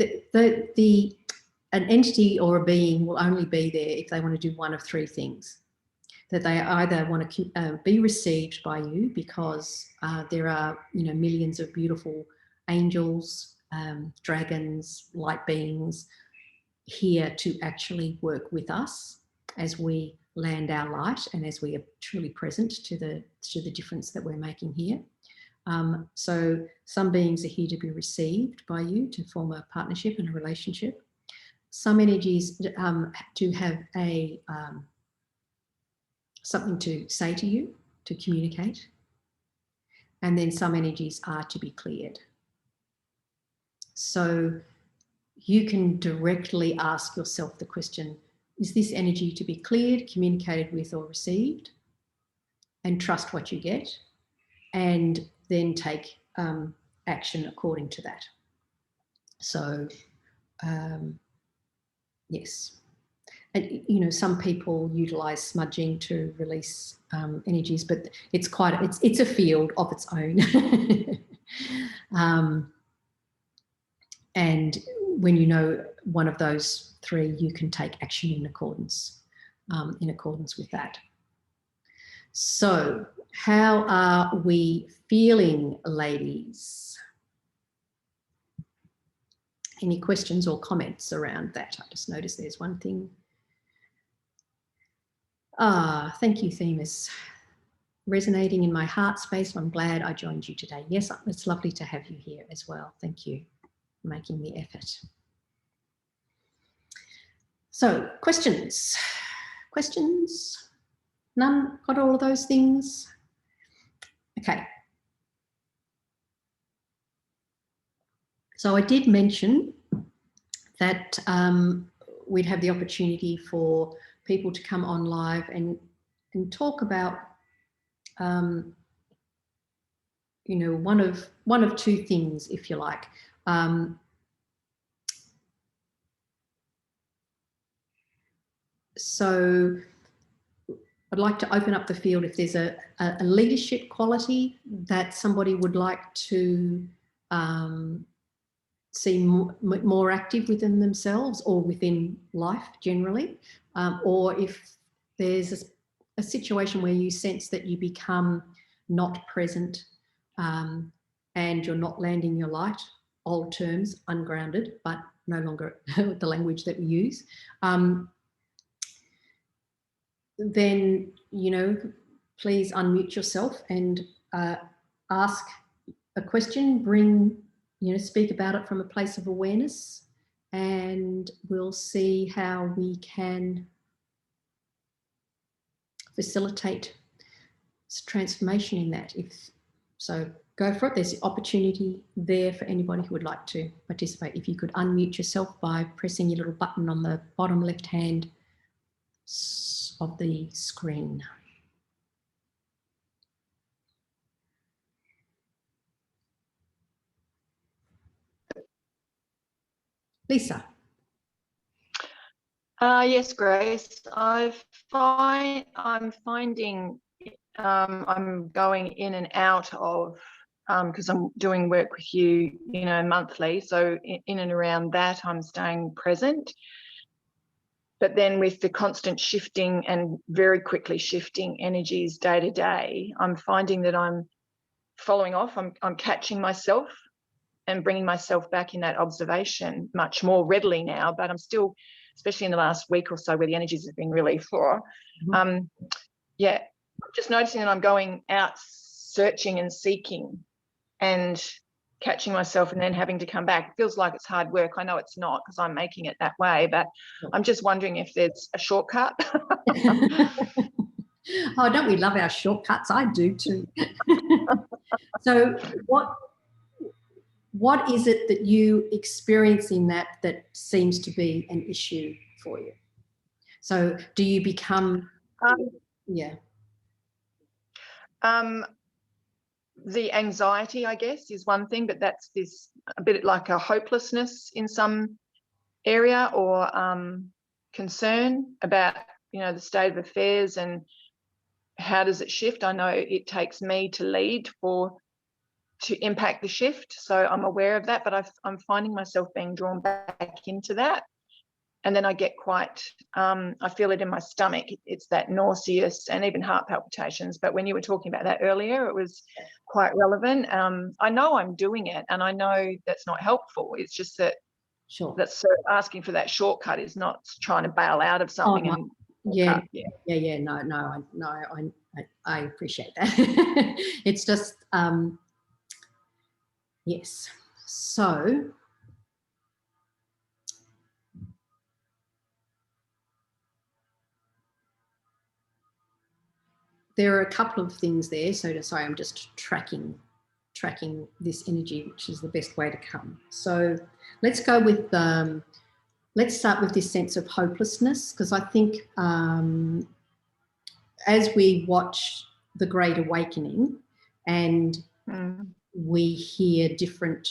entity or a being will only be there if they want to do one of 3 things. That they either want to be received by you, because there are, you know, millions of beautiful angels, dragons, light beings here to actually work with us as we land our light and as we are truly present to the difference that we're making here. So some beings are here to be received by you, to form a partnership and a relationship. Some energies to have something to say to you, to communicate. And then some energies are to be cleared. So you can directly ask yourself the question, is this energy to be cleared, communicated with, or received? And trust what you get, and then take action according to that. So, yes. And, you know, some people utilize smudging to release energies, but it's it's a field of its own. And when you know one of those three, you can take action in accordance with that. So, how are we feeling, ladies? Any questions or comments around that? I just noticed there's one thing. Thank you, Themis. Resonating in my heart space. I'm glad I joined you today. Yes, it's lovely to have you here as well. Thank you for making the effort. So, questions? Questions? None? Got all of those things? Okay. So I did mention that we'd have the opportunity for people to come on live and talk about, you know, one of two things, if you like. So I'd like to open up the field if there's a leadership quality that somebody would like to see more active within themselves or within life generally, or if there's a situation where you sense that you become not present and you're not landing your light, old terms, ungrounded, but no longer the language that we use, then, you know, please unmute yourself and ask a question, speak about it from a place of awareness, and we'll see how we can facilitate transformation in that. So go for it. There's the opportunity there for anybody who would like to participate. If you could unmute yourself by pressing your little button on the bottom left hand of the screen. Lisa. Yes, Grace. I'm finding I'm going in and out of, because I'm doing work with you, you know, monthly. So in and around that, I'm staying present. But then with the constant shifting and very quickly shifting energies day to day, I'm finding that I'm following off. I'm catching myself and bringing myself back in that observation much more readily now. But I'm still, especially in the last week or so where the energies have been really for, yeah, just noticing that I'm going out searching and seeking and catching myself and then having to come back. It feels like it's hard work. I know it's not because I'm making it that way, but I'm just wondering if there's a shortcut. Oh, don't we love our shortcuts? I do too. So what is it that you experience in that seems to be an issue for you? So do you become, the anxiety, I guess, is one thing, but that's this a bit like a hopelessness in some area, or concern about, you know, the state of affairs and how does it shift. I know it takes me to lead to impact the shift, so I'm aware of that, but I'm finding myself being drawn back into that. And then I get quite, I feel it in my stomach. It's that nauseous and even heart palpitations. But when you were talking about that earlier, it was quite relevant. I know I'm doing it and I know that's not helpful. It's just that that's asking for that shortcut is not trying to bail out of something. Oh, no. I appreciate that. It's just, yes. So, there are a couple of things there. So sorry, I'm just tracking tracking this energy, which is the best way to come. So let's go with, let's start with this sense of hopelessness, because I think as we watch the Great Awakening and we hear different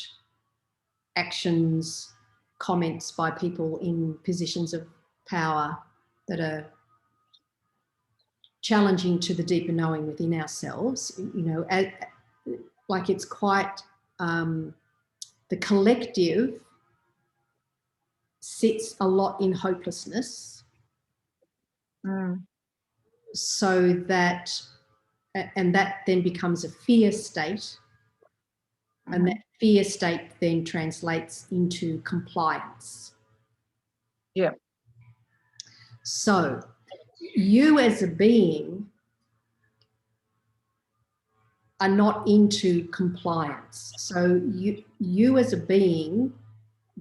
actions, comments by people in positions of power that are challenging to the deeper knowing within ourselves, you know, like it's quite, the collective sits a lot in hopelessness, so that, and that then becomes a fear state, and that fear state then translates into compliance. Yeah. So you as a being are not into compliance. So you as a being,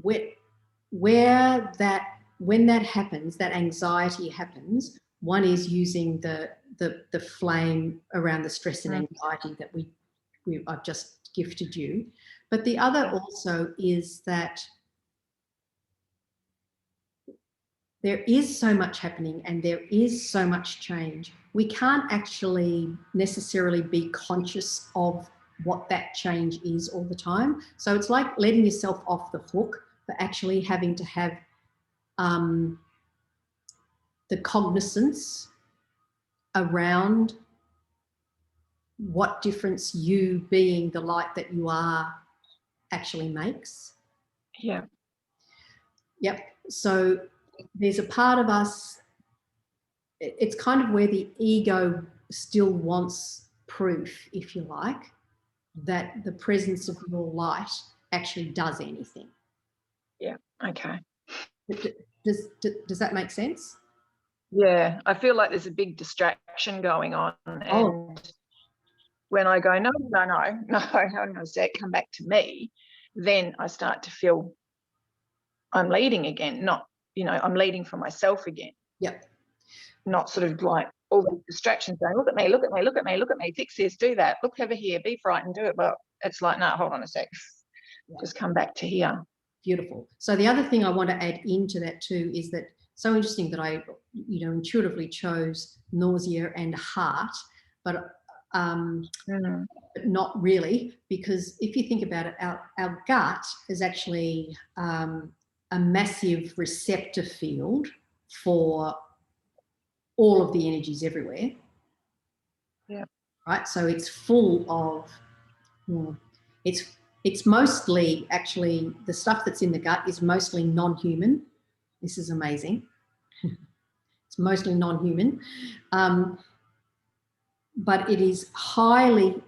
where that, when that happens, that anxiety happens, one is using the flame around the stress and anxiety that I've just gifted you. But the other also is that there is so much happening and there is so much change. We can't actually necessarily be conscious of what that change is all the time. So it's like letting yourself off the hook for actually having to have the cognizance around what difference you being the light that you are actually makes. Yeah. Yep. So there's a part of us, it's kind of where the ego still wants proof, if you like, that the presence of your light actually does anything. Yeah. Okay. Does that make sense? Yeah, I feel like there's a big distraction going on, and when I go, no, hang on a sec, come back to me, then I start to feel I'm leading again, not, you know, I'm leading for myself again. Yep. Not sort of like all the distractions going, look at me, look at me, look at me, look at me, fix this, do that, look over here, be frightened, do it. But it's like, no, hold on a sec, just come back to here. Beautiful. So the other thing I want to add into that too is that, so interesting that I, you know, intuitively chose nausea and heart, but not really, because if you think about it, our gut is actually a massive receptor field for all of the energies everywhere. Yeah. Right. So it's full of, well, it's mostly, actually, the stuff that's in the gut is mostly non-human. This is amazing. It's mostly non-human, but it is highly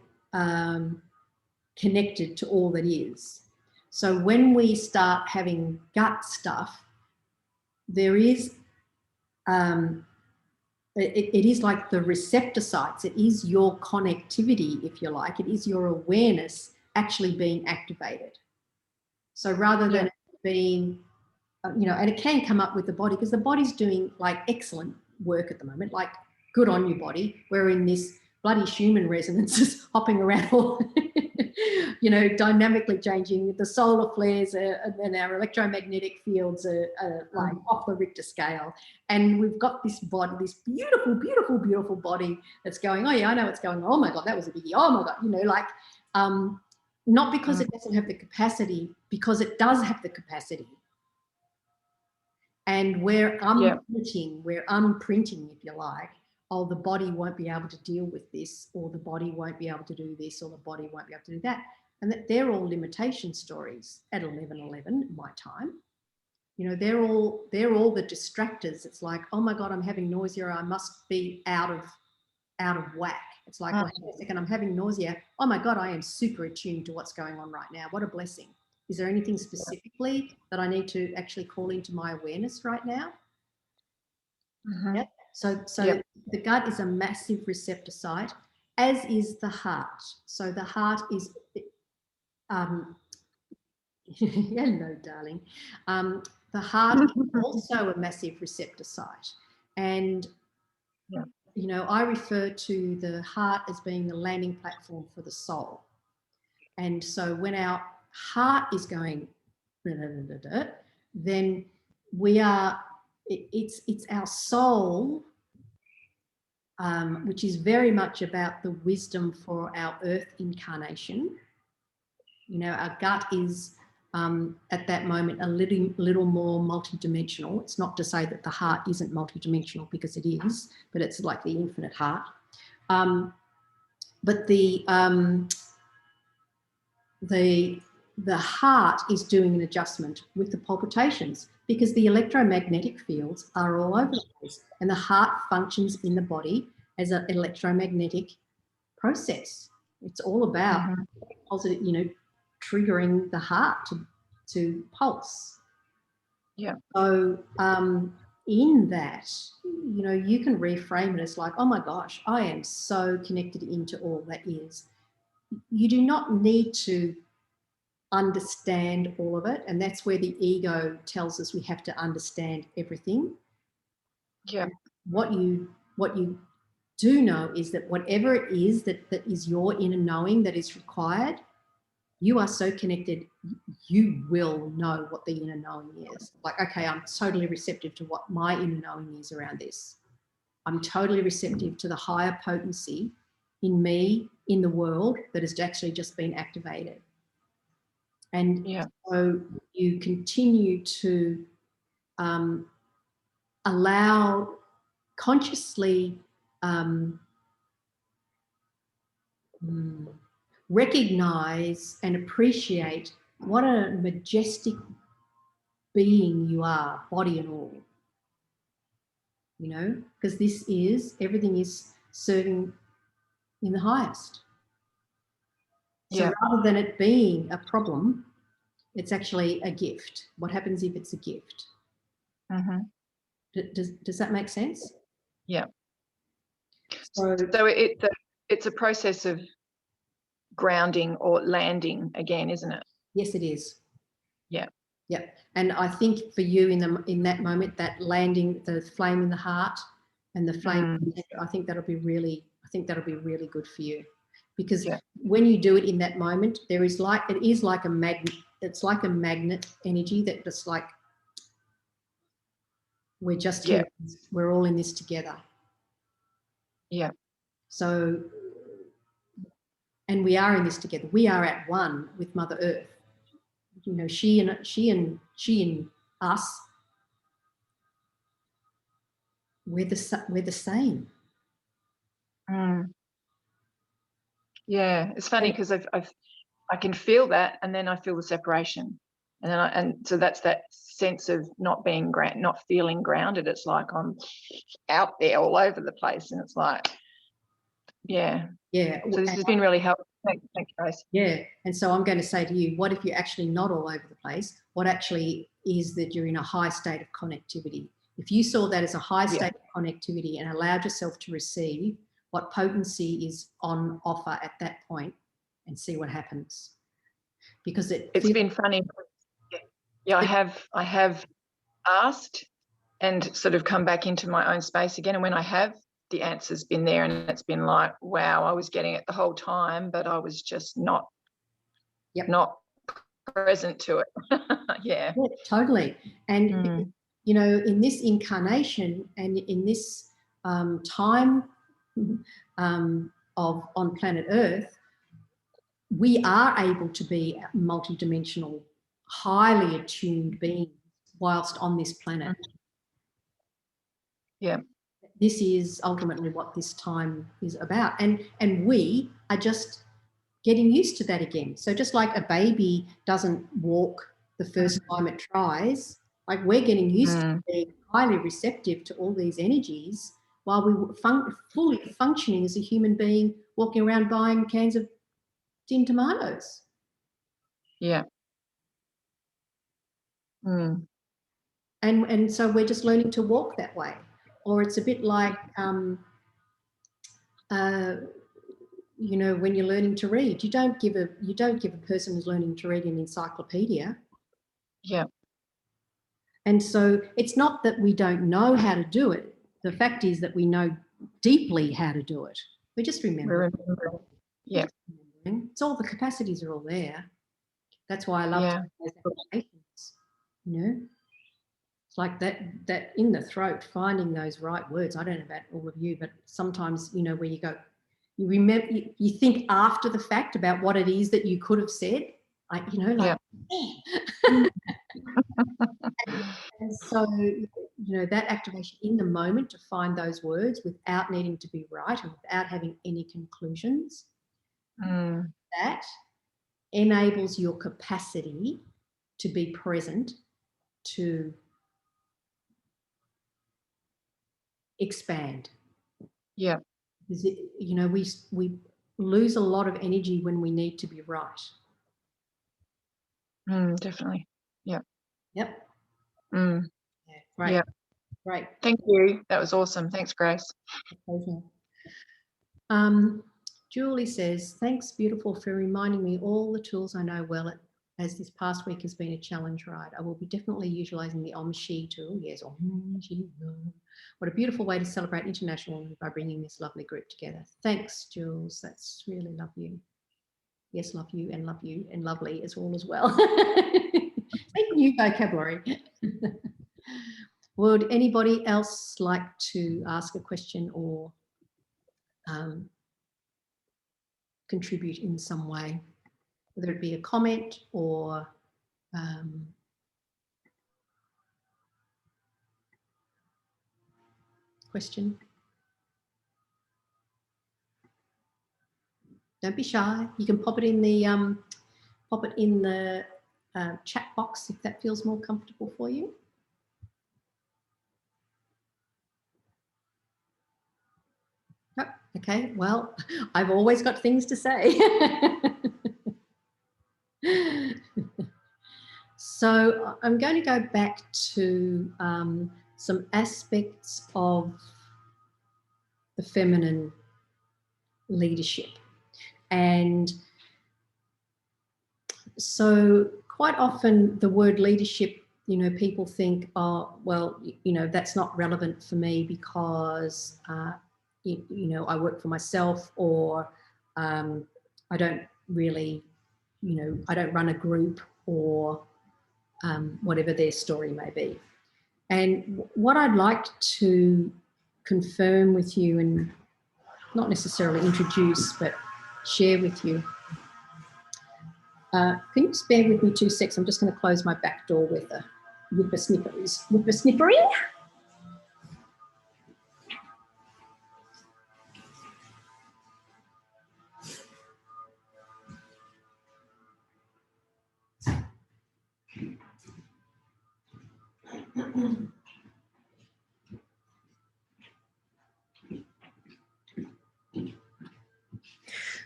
connected to all that is. So when we start having gut stuff, there is, it is like the receptor sites. It is your connectivity, if you like. It is your awareness actually being activated. So rather than being, you know, and it can come up with the body, because the body's doing like excellent work at the moment, like good on you, body. We're in this bloody Schumann resonances hopping around all, you know, dynamically changing. The solar flares and our electromagnetic fields are like off the Richter scale. And we've got this body, this beautiful, beautiful, beautiful body that's going, oh yeah, I know what's going on. Oh my God, that was a biggie. Oh my God, you know, like, not because it doesn't have the capacity, because it does have the capacity. And we're unprinting, if you like, oh, the body won't be able to deal with this, or the body won't be able to do this, or the body won't be able to do that. And that they're all limitation stories at 11:11 my time. You know, they're all the distractors. It's like, oh my God, I'm having nausea. I must be out of whack. It's like, well, hang on a second, I'm having nausea. Oh my God, I am super attuned to what's going on right now. What a blessing. Is there anything specifically that I need to actually call into my awareness right now? Yep. So the gut is a massive receptor site, as is the heart. So the heart is, hello, darling. The heart is also a massive receptor site. And you know, I refer to the heart as being the landing platform for the soul. And so when our heart is going, then we are, it's our soul, which is very much about the wisdom for our earth incarnation. You know, our gut is at that moment a little more multidimensional. It's not to say that the heart isn't multidimensional, because it is, but it's like the infinite heart. But the heart is doing an adjustment with the palpitations, because the electromagnetic fields are all over the place, and the heart functions in the body as an electromagnetic process. It's all about positive, you know, triggering the heart to pulse. Yeah. So in that, you know, you can reframe it as like, oh my gosh, I am so connected into all that is. You do not need to understand all of it, and that's where the ego tells us we have to understand everything. Yeah. What you do know is that whatever it is that is your inner knowing that is required, you are so connected, you will know what the inner knowing is. Like, okay, I'm totally receptive to what my inner knowing is around this. I'm totally receptive to the higher potency in me, in the world, that has actually just been activated. And so you continue to allow, consciously recognize and appreciate what a majestic being you are, body and all. You know, because this is, everything is serving in the highest. So rather than it being a problem, it's actually a gift. What happens if it's a gift? Does that make sense? Yeah. So it's a process of grounding or landing again, isn't it? Yes, it is. Yeah. Yeah. And I think for you in that moment, that landing, the flame in the heart and the flame, I think that'll be really good for you. Because when you do it in that moment, it is like a magnet. It's like a magnet energy that just like, we're just here. We're all in this together. Yeah. So, and we are in this together. We are at one with Mother Earth. You know, she and us. We're the same. Yeah, it's funny because I can feel that, and then I feel the separation, and so that's that sense of not feeling grounded. It's like I'm out there all over the place, and it's like, yeah. So this has been really helpful. Thanks, Grace. Yeah, and so I'm going to say to you, what if you're actually not all over the place? What actually is that you're in a high state of connectivity? If you saw that as a high state of connectivity and allowed yourself to receive, what potency is on offer at that point, and see what happens. Because it's been funny. Yeah, I have asked and sort of come back into my own space again, and when I have, the answer's been there, and it's been like, wow, I was getting it the whole time, but I was just not present to it. Yeah, totally. And you know, in this incarnation and in this time on planet Earth, we are able to be multidimensional, highly attuned beings whilst on this planet. Yeah. This is ultimately what this time is about. And we are just getting used to that again. So just like a baby doesn't walk the first time it tries, like we're getting used to being highly receptive to all these energies while we were fully functioning as a human being, walking around buying cans of tin tomatoes. Yeah. And so we're just learning to walk that way. Or it's a bit like, you know, when you're learning to read, you don't give a person who's learning to read an encyclopedia. Yeah. And so it's not that we don't know how to do it. The fact is that we know deeply how to do it. We just remember. Yeah. It's all the capacities are all there. That's why I love Yeah. those affirmations, you know. It's like that in the throat, finding those right words. I don't know about all of you, but sometimes, you know, where you go, you remember, you think after the fact about what it is that you could have said, like, you know, like, Yeah. and so, you know, that activation in the moment to find those words without needing to be right and without having any conclusions, that enables your capacity to be present, to expand. Yeah. Because you know, we lose a lot of energy when we need to be right. Definitely. Yeah. Yep. Yeah. Great. Yeah. Great. Thank you. That was awesome. Thanks, Grace. Julie says, thanks, beautiful, for reminding me all the tools I know well, as this past week has been a challenge ride. I will be definitely utilising the Om Shi tool. Yes, Om Shi. What a beautiful way to celebrate International Women by bringing this lovely group together. Thanks, Jules. That's really love you. Yes, love you and lovely as all as well. New vocabulary. Would anybody else like to ask a question or contribute in some way, whether it be a comment or question? Don't be shy. You can pop it in the chat box if that feels more comfortable for you. Oh, okay, well, I've always got things to say. So I'm going to go back to some aspects of the feminine leadership. And so quite often the word leadership, you know, people think, oh, well, you know, that's not relevant for me because, you know, I work for myself, or I don't really, you know, I don't run a group, or whatever their story may be. And what I'd like to confirm with you, and not necessarily introduce, but share with you. Can you just bear with me 2 seconds? I'm just going to close my back door with a whippersnippering.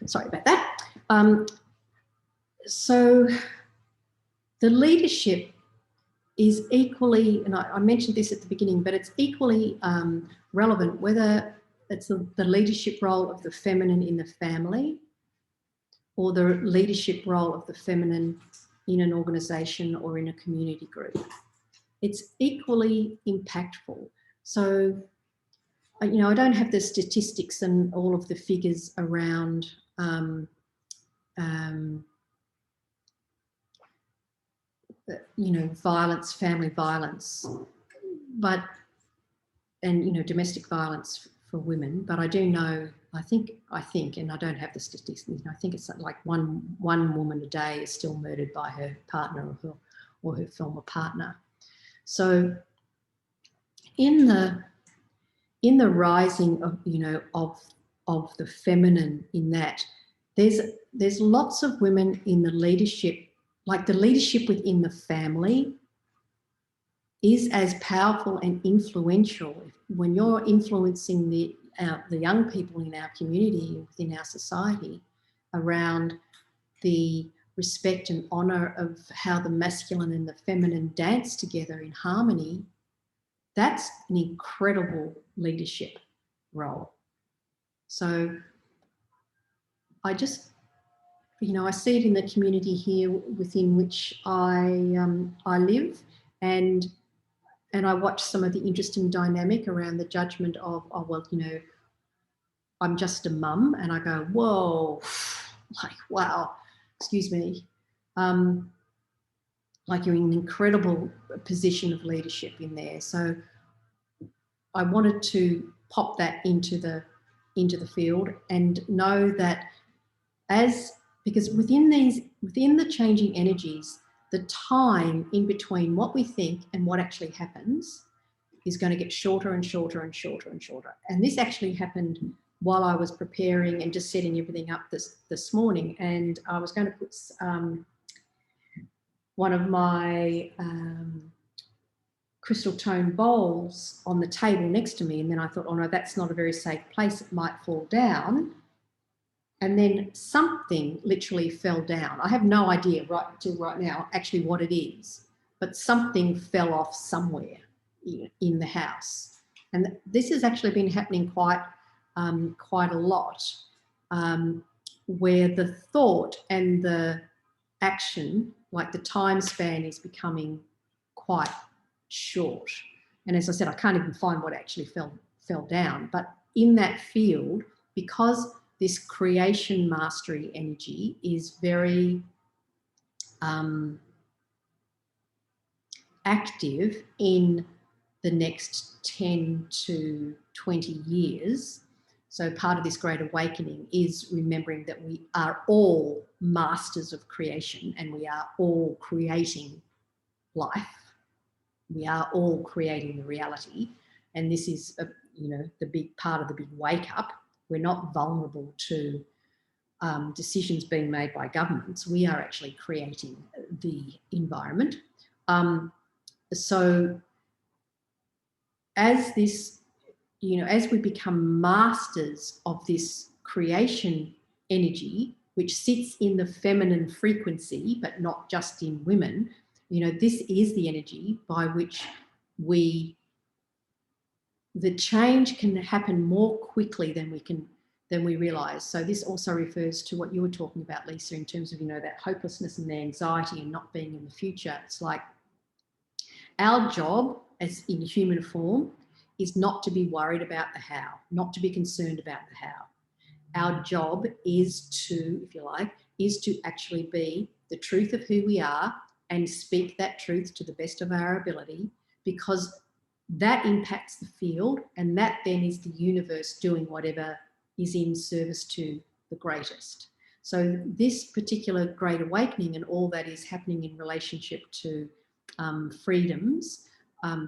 Sorry about that. So the leadership is equally, and I mentioned this at the beginning, but it's equally relevant whether it's the leadership role of the feminine in the family or the leadership role of the feminine in an organisation or in a community group. It's equally impactful. So, you know, I don't have the statistics and all of the figures around you know, violence, family violence, and you know, domestic violence for women. But I do know, I think, and I don't have the statistics. I think it's like one woman a day is still murdered by her partner or her former partner. So in the rising of, you know, of the feminine in that, there's lots of women in the leadership, like the leadership within the family is as powerful and influential when you're influencing the young people in our community, within our society, around the respect and honour of how the masculine and the feminine dance together in harmony. That's an incredible leadership role. So I just, you know, I see it in the community here within which I live, and I watch some of the interesting dynamic around the judgment of, oh, well, you know, I'm just a mum, and I go, whoa, like, wow, excuse me, like you're in an incredible position of leadership in there. So I wanted to pop that into the field and know that because within the changing energies, the time in between what we think and what actually happens is going to get shorter and shorter and shorter and shorter. And this actually happened while I was preparing and just setting everything up this morning. And I was going to put one of my crystal tone bowls on the table next to me. And then I thought, oh no, that's not a very safe place. It might fall down. And then something literally fell down. I have no idea right now actually what it is, but something fell off somewhere in the house. And this has actually been happening quite a lot, where the thought and the action, like the time span, is becoming quite short. And as I said, I can't even find what actually fell down. But in that field, because this creation mastery energy is very active in the next 10 to 20 years. So part of this great awakening is remembering that we are all masters of creation and we are all creating life. We are all creating the reality. And this is, the big part of the big wake up. We're not vulnerable to decisions being made by governments. We are actually creating the environment. So as this, as we become masters of this creation energy, which sits in the feminine frequency, but not just in women, this is the energy by which the change can happen more quickly than we realise. So this also refers to what you were talking about, Lisa, in terms of, that hopelessness and the anxiety and not being in the future. It's like our job as in human form is not to be worried about the how, not to be concerned about the how. Our job is to, if you like, is to actually be the truth of who we are and speak that truth to the best of our ability, because that impacts the field, and that then is the universe doing whatever is in service to the greatest. So this particular great awakening and all that is happening in relationship to freedoms,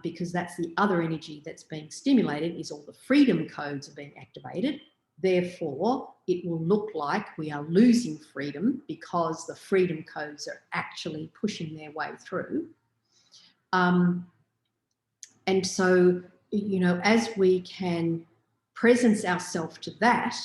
because that's the other energy that's being stimulated, is all the freedom codes are being activated. Therefore, it will look like we are losing freedom because the freedom codes are actually pushing their way through. And so, as we can presence ourselves to that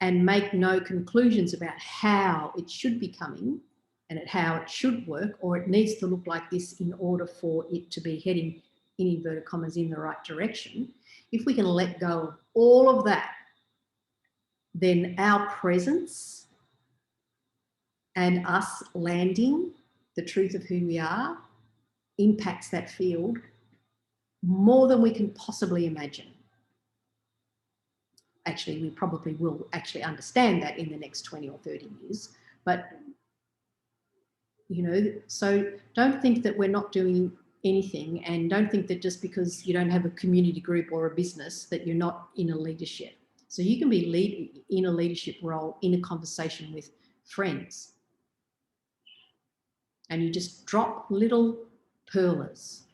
and make no conclusions about how it should be coming and how it should work, or it needs to look like this in order for it to be heading, in inverted commas, in the right direction, if we can let go of all of that, then our presence and us landing the truth of who we are impacts that field more than we can possibly imagine. Actually, we probably will actually understand that in the next 20 or 30 years. But, so don't think that we're not doing anything, and don't think that just because you don't have a community group or a business that you're not in a leadership. So you can be in a leadership role in a conversation with friends, and you just drop little perlers,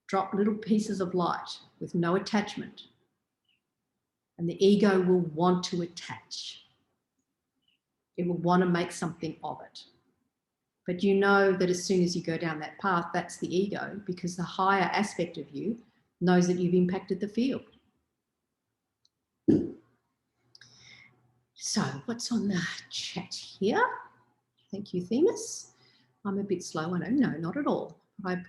drop little pieces of light with no attachment, and the ego will want to attach. It will want to make something of it. But you know that as soon as you go down that path, that's the ego, because the higher aspect of you knows that you've impacted the field. So what's on the chat here? Thank you, Themis. I'm a bit slow, I know. No, not at all. But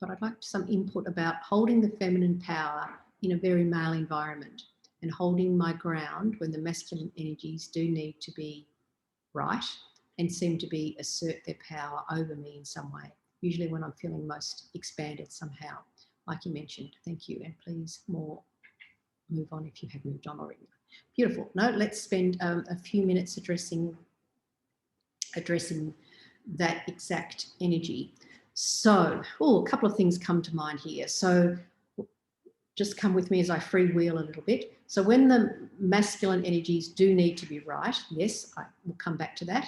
I'd like some input about holding the feminine power in a very male environment and holding my ground when the masculine energies do need to be right and seem to be assert their power over me in some way, usually when I'm feeling most expanded somehow, like you mentioned. Thank you. And please move on if you have moved on already. Beautiful. No, let's spend a few minutes addressing that exact energy. So, a couple of things come to mind here. So just come with me as I freewheel a little bit. So when the masculine energies do need to be right, yes, I will come back to that,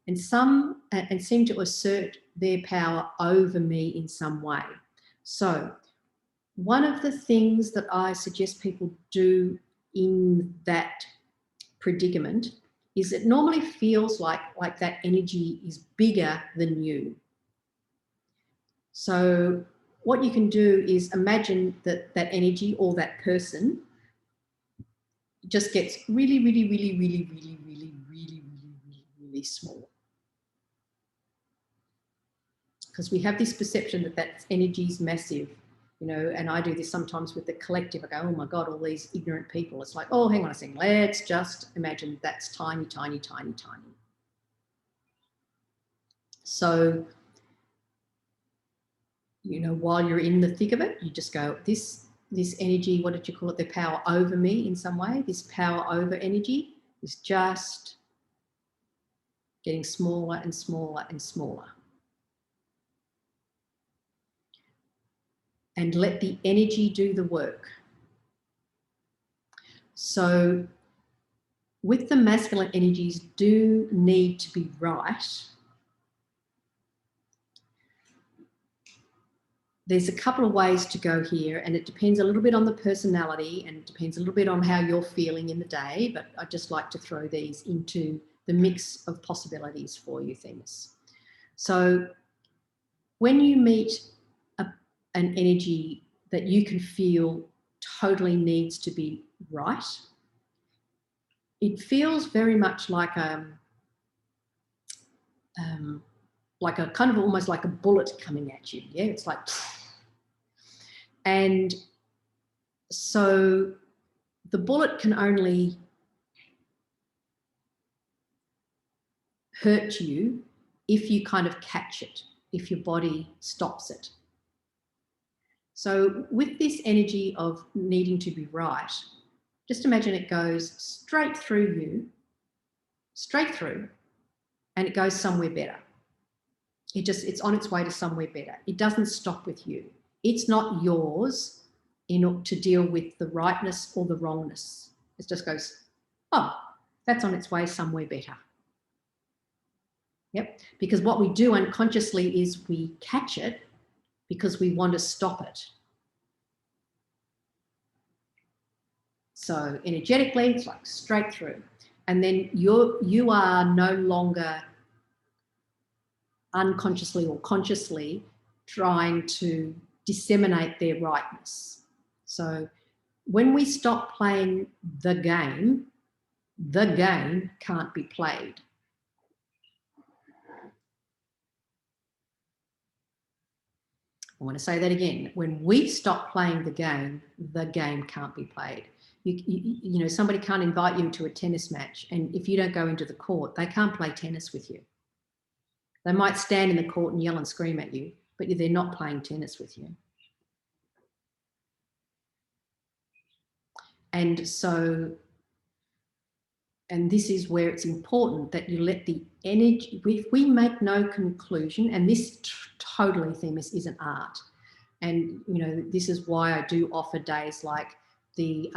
and seem to assert their power over me in some way. So one of the things that I suggest people do in that predicament is it normally feels like that energy is bigger than you. So what you can do is imagine that energy or that person just gets really, really, really, really, really, really, really, really, really small. Because we have this perception that energy is massive, you know, and I do this sometimes with the collective. I go, oh my God, all these ignorant people. It's like, oh, hang on a second. Let's just imagine that's tiny, tiny, tiny, tiny. So, you know, while you're in the thick of it, you just go, this energy, what did you call it? The power over me in some way. This power over energy is just getting smaller and smaller and smaller. And let the energy do the work. So with the masculine energies do need to be right, there's a couple of ways to go here, and it depends a little bit on the personality and it depends a little bit on how you're feeling in the day, but I just like to throw these into the mix of possibilities for you, Themis. So when you meet an energy that you can feel totally needs to be right, it feels very much like a kind of almost like a bullet coming at you. Yeah, it's like, and so the bullet can only hurt you if you kind of catch it, if your body stops it. So with this energy of needing to be right, just imagine it goes straight through you, straight through, and it goes somewhere better. It's on its way to somewhere better. It doesn't stop with you. It's not yours to deal with the rightness or the wrongness. It just goes, oh, that's on its way somewhere better. Yep. Because what we do unconsciously is we catch it because we want to stop it. So energetically, it's like straight through. And then you are no longer unconsciously or consciously trying to disseminate their rightness. So when we stop playing the game can't be played. I want to say that again. When we stop playing the game can't be played. You know, somebody can't invite you to a tennis match, and if you don't go into the court, they can't play tennis with you. They might stand in the court and yell and scream at you, but they're not playing tennis with you. And so, and this is where it's important that you let the energy, if we make no conclusion, and this totally, Themis, is an art. And, you know, this is why I do offer days like the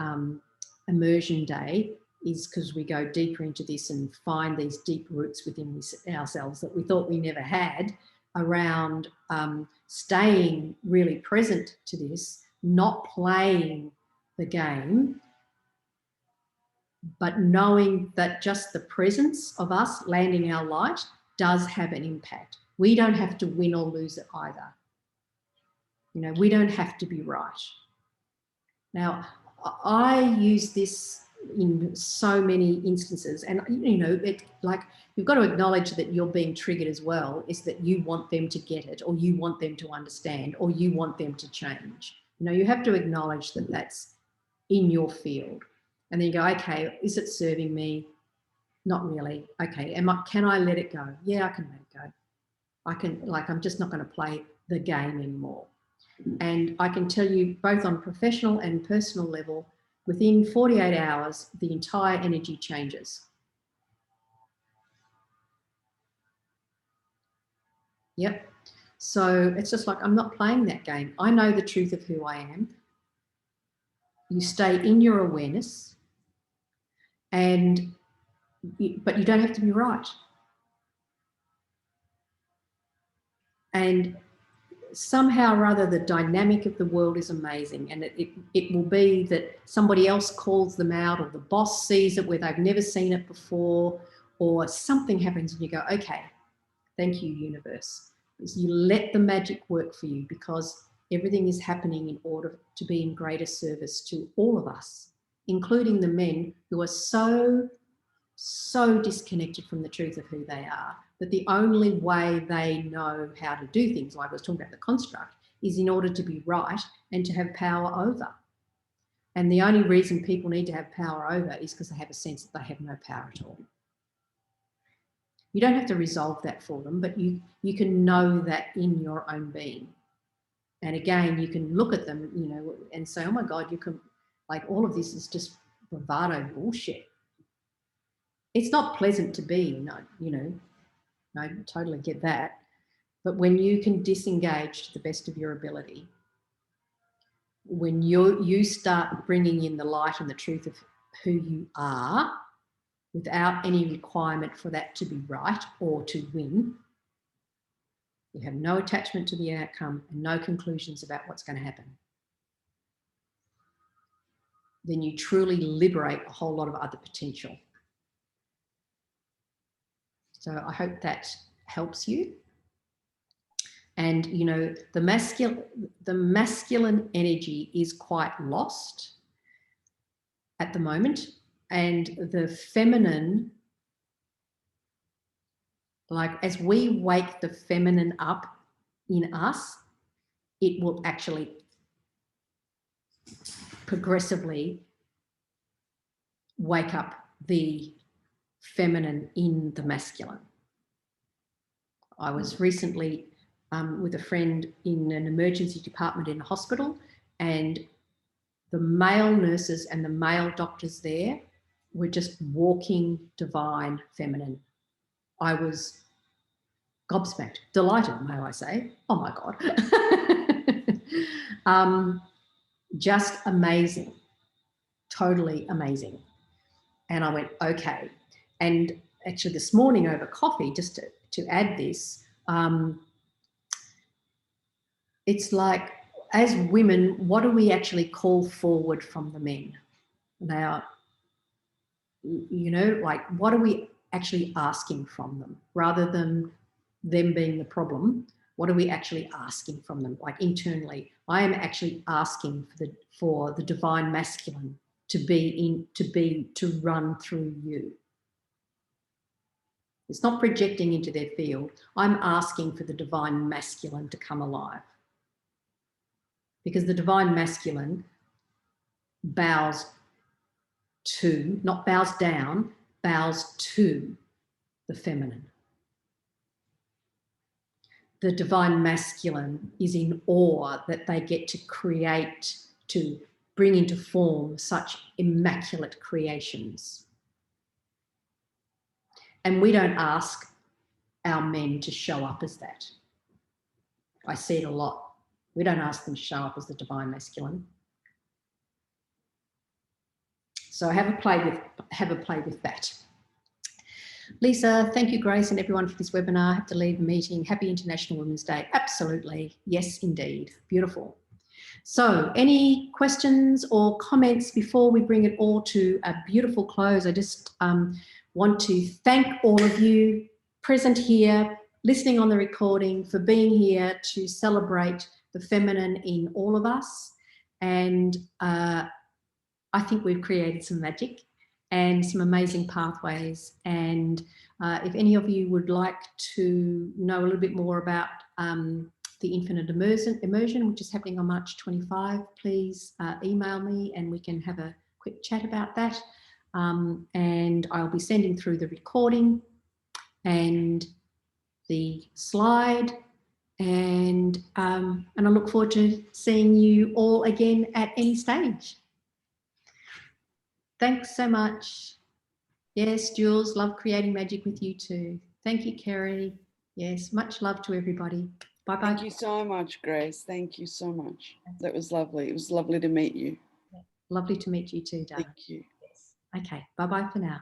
immersion day, is because we go deeper into this and find these deep roots within ourselves that we thought we never had around staying really present to this, not playing the game, but knowing that just the presence of us landing our light does have an impact. We don't have to win or lose it either. You know, we don't have to be right. Now, I use this in so many instances, and you know, like you've got to acknowledge that you're being triggered as well, is that you want them to get it, or you want them to understand, or you want them to change. You know, you have to acknowledge that that's in your field. And then you go, okay, is it serving me? Not really. Okay, can I let it go? Yeah, I can let it go. I can, like, I'm just not going to play the game anymore. And I can tell you both on professional and personal level, Within 48 hours, the entire energy changes. Yep. So it's just like, I'm not playing that game. I know the truth of who I am. You stay in your awareness, but you don't have to be right. And somehow or other, the dynamic of the world is amazing. And it will be that somebody else calls them out, or the boss sees it where they've never seen it before, or something happens and you go, okay, thank you, universe. Because you let the magic work for you, because everything is happening in order to be in greater service to all of us, including the men who are so disconnected from the truth of who they are, that the only way they know how to do things, like I was talking about the construct, is in order to be right and to have power over. And the only reason people need to have power over is because they have a sense that they have no power at all. You don't have to resolve that for them, but you can know that in your own being. And again, you can look at them, you know, and say, oh my God, you can, like, all of this is just bravado bullshit. It's not pleasant to be, no, you know, I totally get that. But when you can disengage to the best of your ability, when you start bringing in the light and the truth of who you are, without any requirement for that to be right or to win, you have no attachment to the outcome and no conclusions about what's going to happen, then you truly liberate a whole lot of other potential. So I hope that helps you. And, you know, the masculine energy is quite lost at the moment. And the feminine, like, as we wake the feminine up in us, it will actually progressively wake up the feminine in the masculine. I was recently with a friend in an emergency department in a hospital, and the male nurses and the male doctors there were just walking divine feminine. I was gobsmacked, delighted, may I say. Oh my God. Just amazing, totally amazing. And I went, okay. And actually this morning over coffee, just to add this, it's like, as women, what do we actually call forward from the men? Now, you know, like, what are we actually asking from them? Rather than them being the problem, what are we actually asking from them? Like, internally, I am actually asking for the divine masculine to run through you. It's not projecting into their field. I'm asking for the divine masculine to come alive. Because the divine masculine bows to, not bows down, bows to the feminine. The divine masculine is in awe that they get to create, to bring into form such immaculate creations. And we don't ask our men to show up as that. I see it a lot. We don't ask them to show up as the divine masculine. So have a play with that. Lisa, thank you, Grace, and everyone for this webinar. I have to leave a meeting. Happy International Women's Day. Absolutely. Yes, indeed. Beautiful. So any questions or comments before we bring it all to a beautiful close? I just want to thank all of you present here, listening on the recording, for being here to celebrate the feminine in all of us. And I think we've created some magic and some amazing pathways. And if any of you would like to know a little bit more about the Infinite Immersion, which is happening on March 25, please email me and we can have a quick chat about that. And I'll be sending through the recording and the slide. And I look forward to seeing you all again at any stage. Thanks so much. Yes, Jules, love creating magic with you too. Thank you, Kerry. Yes, much love to everybody. Bye-bye. Thank you so much, Grace. Thank you so much. That was lovely. It was lovely to meet you. Lovely to meet you too, darling. Thank you. Yes. Okay, bye-bye for now.